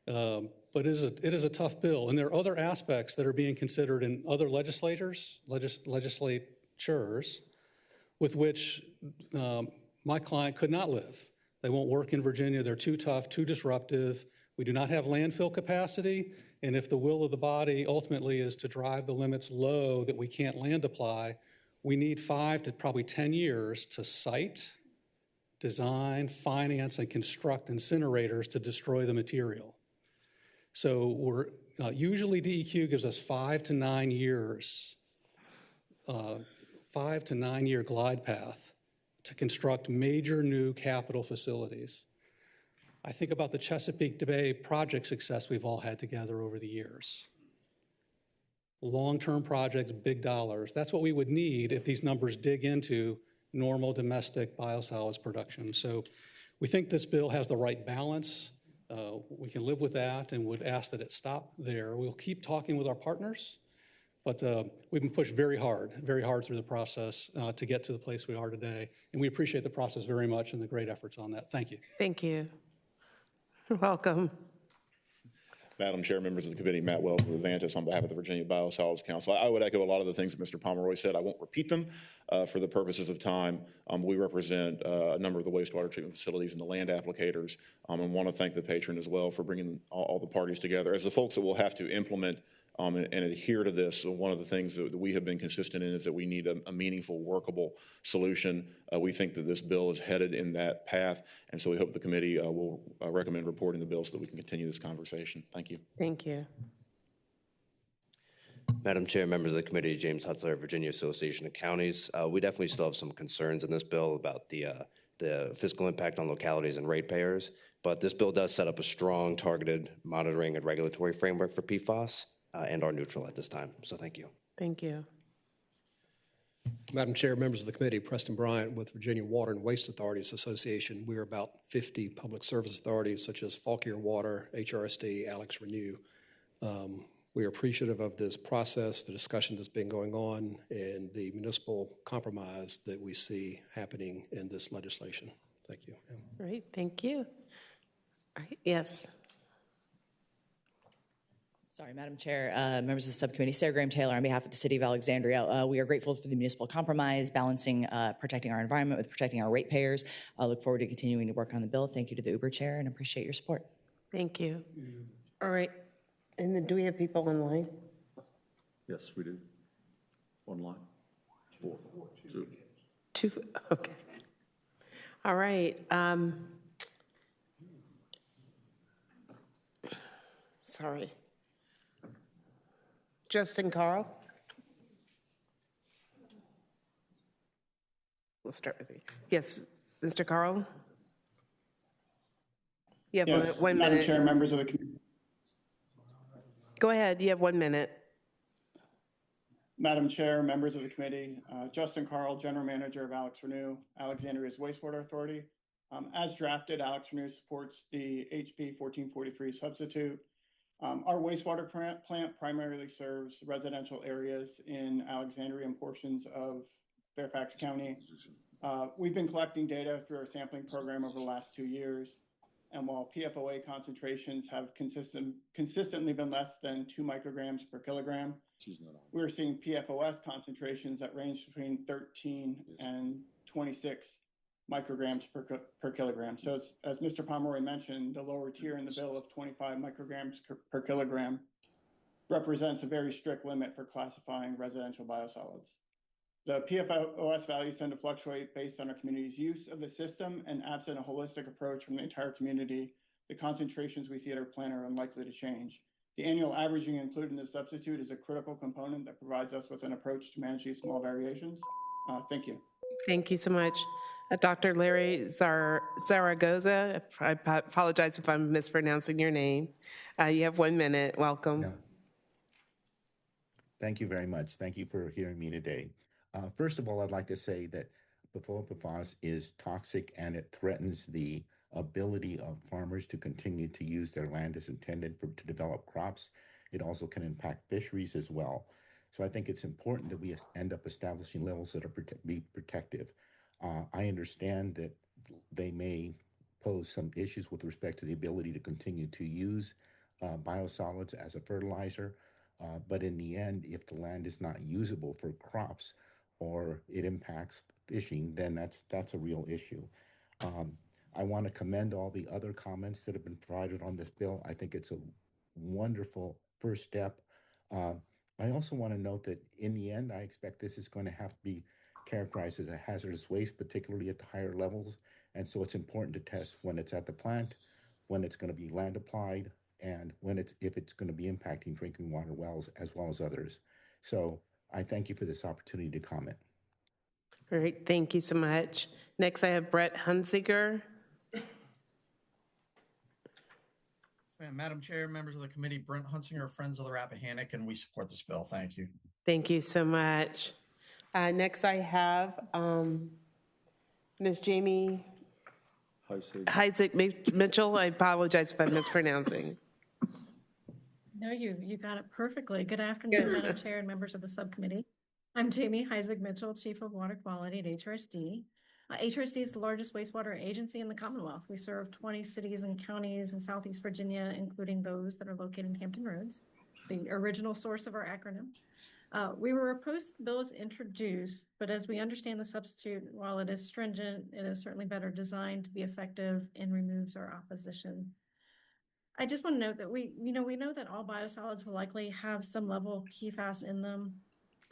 But it is a tough bill, and there are other aspects that are being considered in other legislatures with which my client could not live. They won't work in Virginia. They're too tough, too disruptive. We do not have landfill capacity, and if the will of the body ultimately is to drive the limits low that we can't land apply, we need 5 to probably 10 years to site, design, finance, and construct incinerators to destroy the material. So we're usually DEQ gives us 5 to 9 years, 5 to 9 year glide path to construct major new capital facilities. I think about the Chesapeake Bay project success we've all had together over the years. Long-term projects, big dollars. That's what we would need if these numbers dig into normal domestic biosolids production. So we think this bill has the right balance. We can live with that and would ask that it stop there. We'll keep talking with our partners, but we've been pushed very hard through the process to get to the place we are today. And we appreciate the process very much and the great efforts on that. Thank you. Thank you. Welcome. Madam Chair, members of the committee, Matt Wells with Avantis on behalf of the Virginia Biosolids Council. I would echo a lot of the things that Mr. Pomeroy said. I won't repeat them for the purposes of time. We represent a number of the wastewater treatment facilities and the land applicators, and want to thank the patron as well for bringing all the parties together. As the folks that will have to implement and adhere to this, one of the things that we have been consistent in is that we need a meaningful, workable solution. We think that this bill is headed in that path, and so we hope the committee will recommend reporting the bill so that we can continue this conversation. Thank you. Thank you. Madam Chair, members of the committee, James Hutzler, Virginia Association of Counties. We definitely still have some concerns in this bill about the fiscal impact on localities and ratepayers, but this bill does set up a strong, targeted monitoring and regulatory framework for PFAS. And are neutral at this time. So thank you. Thank you. Madam Chair, members of the committee, Preston Bryant with Virginia Water and Waste Authorities Association. We are about 50 public service authorities such as Fauquier Water, HRSD, Alex Renew. We are appreciative of this process, the discussion that's been going on, and the municipal compromise that we see happening in this legislation. Thank you. Great, thank you. All right, yes. Sorry, Madam Chair, members of the subcommittee, Sarah Graham-Taylor on behalf of the City of Alexandria. We are grateful for the municipal compromise, balancing protecting our environment with protecting our ratepayers. I look forward to continuing to work on the bill. Thank you to the Uber Chair and appreciate your support. Thank you. All right, and then do we have people online? Yes, we do. Online. 4, 2. 2, okay. All right. Sorry. Justin Carl? We'll start with you. Yes, Mr. Carl? You have yes, 1 minute. Madam Chair, members of the committee. Go ahead, you have 1 minute. Madam Chair, members of the committee, Justin Carl, General Manager of Alex Renew, Alexandria's Wastewater Authority. As drafted, Alex Renew supports the HB 1443 substitute. Our wastewater plant primarily serves residential areas in Alexandria and portions of Fairfax County. We've been collecting data through our sampling program over the last 2 years. And while PFOA concentrations have consistently been less than 2 micrograms per kilogram, we're seeing PFOS concentrations that range between 13 and 26 micrograms per kilogram. So as Mr. Pomeroy mentioned, the lower tier in the bill of 25 micrograms per kilogram represents a very strict limit for classifying residential biosolids. The PFOS values tend to fluctuate based on our community's use of the system, and absent a holistic approach from the entire community, the concentrations we see at our plant are unlikely to change. The annual averaging included in the substitute is a critical component that provides us with an approach to manage these small variations. Thank you. Thank you so much. Dr. Larry Zaragoza, I apologize if I'm mispronouncing your name. You have 1 minute. Welcome. Yeah. Thank you very much. Thank you for hearing me today. First of all, I'd like to say that PFOS is toxic and it threatens the ability of farmers to continue to use their land as intended to develop crops. It also can impact fisheries as well. So I think it's important that we end up establishing levels that are be protective. I understand that they may pose some issues with respect to the ability to continue to use biosolids as a fertilizer, but in the end, if the land is not usable for crops or it impacts fishing, then that's a real issue. I want to commend all the other comments that have been provided on this bill. I think it's a wonderful first step. I also want to note that in the end, I expect this is going to have to be characterized as a hazardous waste, particularly at the higher levels. And so it's important to test when it's at the plant, when it's going to be land applied, and if it's going to be impacting drinking water wells as well as others. So I thank you for this opportunity to comment. All right, thank you so much. Next, I have Brett Hunziker. Madam Chair, members of the committee, Brent Hunsinger, Friends of the Rappahannock, and we support this bill. Thank you. Thank you so much. Next, I have Ms. Jamie Heisig Mitchell. I apologize if I'm mispronouncing. No, you got it perfectly. Good afternoon, Madam Chair and members of the subcommittee. I'm Jamie Heisig Mitchell, Chief of Water Quality at HRSD. HRSD is the largest wastewater agency in the Commonwealth. We serve 20 cities and counties in Southeast Virginia, including those that are located in Hampton Roads, the original source of our acronym. We were opposed to the bill as introduced, but as we understand the substitute, while it is stringent, it is certainly better designed to be effective and removes our opposition. I just want to note that we know that all biosolids will likely have some level of PFAS in them.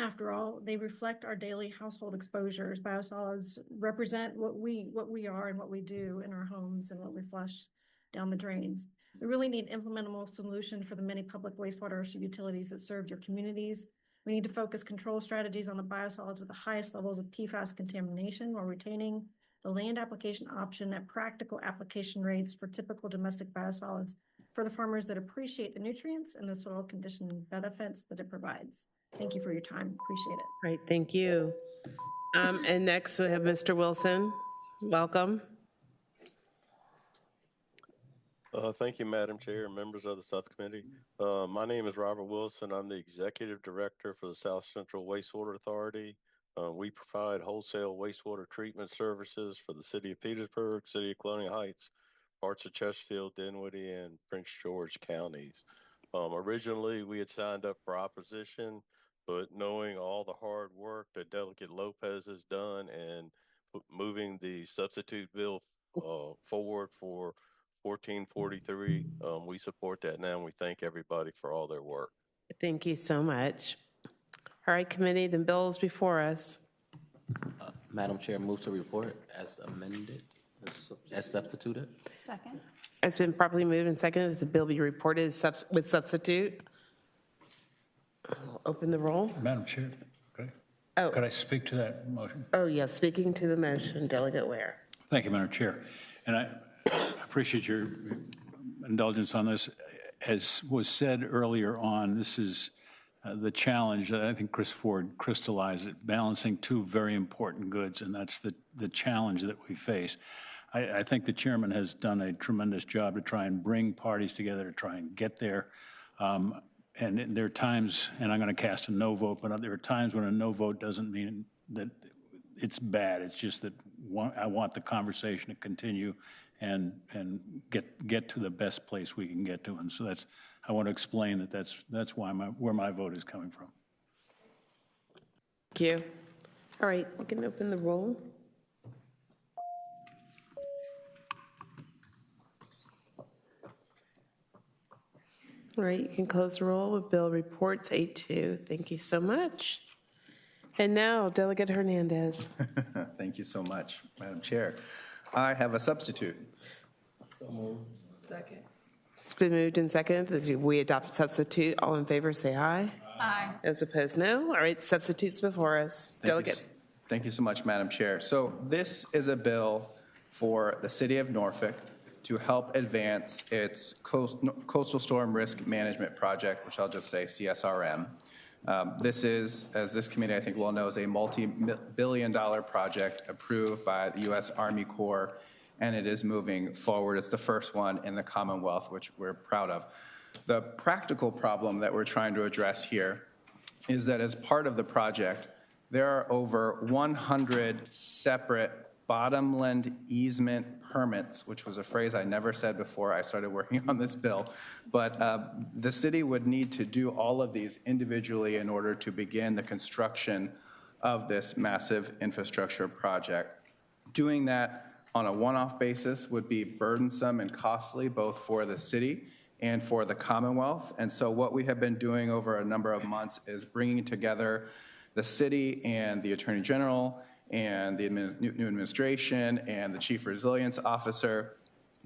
After all, they reflect our daily household exposures. Biosolids represent what we are and what we do in our homes and what we flush down the drains. We really need an implementable solution for the many public wastewater utilities that serve your communities. We need to focus control strategies on the biosolids with the highest levels of PFAS contamination while retaining the land application option at practical application rates for typical domestic biosolids for the farmers that appreciate the nutrients and the soil conditioning benefits that it provides. Thank you for your time. Appreciate it. Great, thank you. And next we have Mr. Wilson. Welcome. Thank you, Madam Chair and members of the subcommittee. My name is Robert Wilson. I'm the Executive Director for the South Central Wastewater Authority. We provide wholesale wastewater treatment services for the City of Petersburg, City of Colonial Heights, parts of Chesterfield, Dinwiddie, and Prince George counties. Originally, we had signed up for opposition, but knowing all the hard work that Delegate Lopez has done and moving the substitute bill forward for 1443, we support that now, and we thank everybody for all their work. Thank you so much. All right, committee, the bill is before us. Madam Chair, move to report as amended, as substituted. Second. It's been properly moved and seconded that the bill be reported with substitute. I'll open the roll. Madam Chair, could I speak to that motion? Oh, yes, speaking to the motion, Delegate Ware. Thank you, Madam Chair. And I appreciate your indulgence on this. As was said earlier on, this is the challenge that I think Chris Ford crystallized it, balancing two very important goods, and that's the challenge that we face. I think the chairman has done a tremendous job to try and bring parties together to try and get there. And there are times, and I'm going to cast a no vote, but there are times when a no vote doesn't mean that it's bad. It's just that I want the conversation to continue and get to the best place we can get to. And so I want to explain that's why where my vote is coming from. Thank you. All right, you can open the roll. All right, you can close the roll with bill reports 8-2. Thank you so much. And now, Delegate Hernandez. Thank you so much, Madam Chair. I have a substitute. So moved. Second. It's been moved and seconded that we adopt the substitute. All in favor, say aye. Aye. Those opposed, no. All right, substitutes before us. Delegate. Thank you so much, Madam Chair. So this is a bill for the city of Norfolk to help advance its coastal storm risk management project, which I'll just say CSRM. This is, as this committee I think well knows, a multi-billion-dollar project approved by the U.S. Army Corps, and it is moving forward. It's the first one in the Commonwealth, which we're proud of. The practical problem that we're trying to address here is that as part of the project, there are over 100 separate bottomland easement permits, which was a phrase I never said before I started working on this bill. But the city would need to do all of these individually in order to begin the construction of this massive infrastructure project. Doing that on a one-off basis would be burdensome and costly both for the city and for the Commonwealth. And so what we have been doing over a number of months is bringing together the city and the Attorney General and the new administration and the Chief Resilience Officer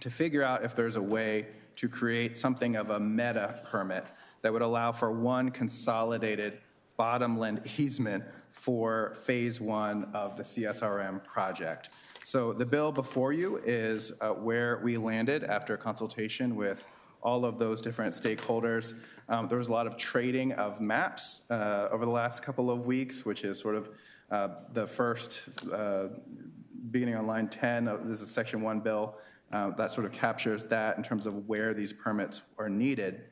to figure out if there's a way to create something of a meta permit that would allow for one consolidated bottomland easement for phase one of the CSRM project. So the bill before you is where we landed after consultation with all of those different stakeholders. There was a lot of trading of maps over the last couple of weeks, which is sort of the first, beginning on line 10, this is section 1 bill, that sort of captures that in terms of where these permits are needed.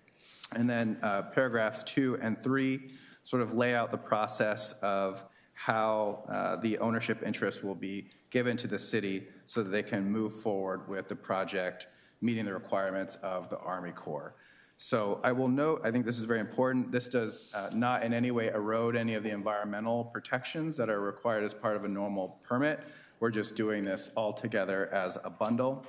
And then paragraphs 2 and 3 sort of lay out the process of how the ownership interest will be given to the city so that they can move forward with the project meeting the requirements of the Army Corps. So I will note, I think this is very important, this does not in any way erode any of the environmental protections that are required as part of a normal permit. We're just doing this all together as a bundle.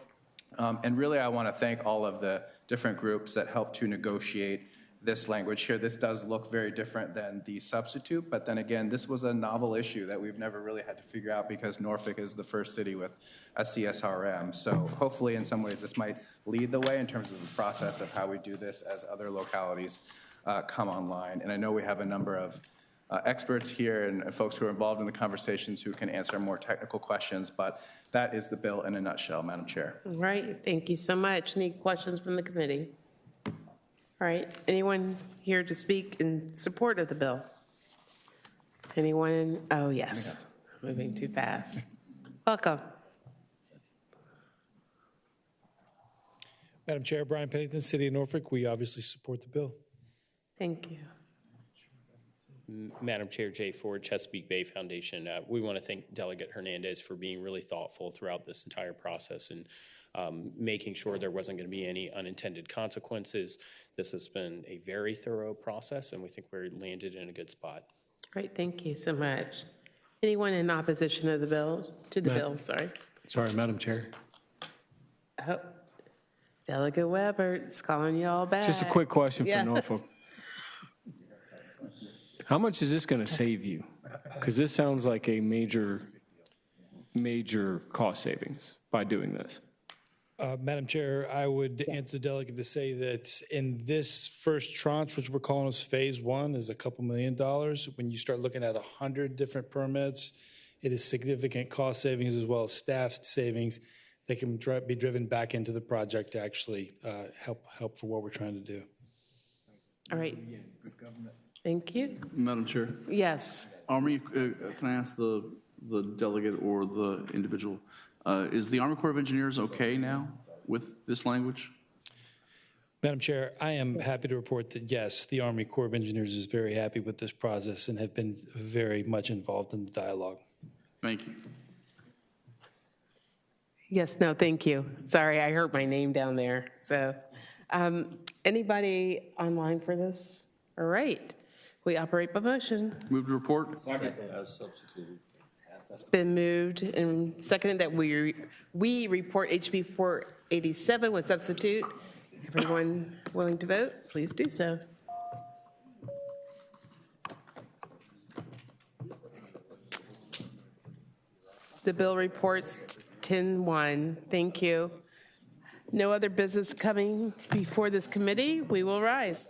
And really I want to thank all of the different groups that helped to negotiate this language here. This does look very different than the substitute, but then again, this was a novel issue that we've never really had to figure out because Norfolk is the first city with a CSRM. So hopefully in some ways this might lead the way in terms of the process of how we do this as other localities come online. And I know we have a number of experts here and folks who are involved in the conversations who can answer more technical questions, but that is the bill in a nutshell, Madam Chair. All right, thank you so much. Any questions from the committee? All right, anyone here to speak in support of the bill? Anyone? Oh, yes. Moving too fast. Welcome. Madam Chair, Brian Pennington, City of Norfolk. We obviously support the bill. Thank you. Madam Chair, Jay Ford, Chesapeake Bay Foundation. We want to thank Delegate Hernandez for being really thoughtful throughout this entire process and making sure there wasn't going to be any unintended consequences. This has been a very thorough process, and we think we're landed in a good spot. Great, thank you so much. Anyone in opposition of the bill, Sorry, Madam Chair. Oh, Delegate Weber, it's calling you all back. Just a quick question for Norfolk. How much is this going to save you? Because this sounds like a major cost savings by doing this. Madam Chair, I would answer the delegate to say that in this first tranche, which we're calling as phase one, is a couple $1 million. When you start looking at 100 different permits, it is significant cost savings as well as staff savings that can be driven back into the project to actually help for what we're trying to do. All right. Thank you. Madam Chair? Yes. Army, can I ask the delegate or the individual, Is the Army Corps of Engineers okay now with this language? Madam Chair, I am happy to report that, yes, the Army Corps of Engineers is very happy with this process and have been very much involved in the dialogue. Thank you. Yes, no, thank you. Sorry, I heard my name down there. So anybody online for this? All right. We operate by motion. Move to report. As substituted. It's been moved and seconded that we report HB 487 with substitute. Everyone willing to vote, please do so. The bill reports 10-1. Thank you. No other business coming before this committee. We will rise.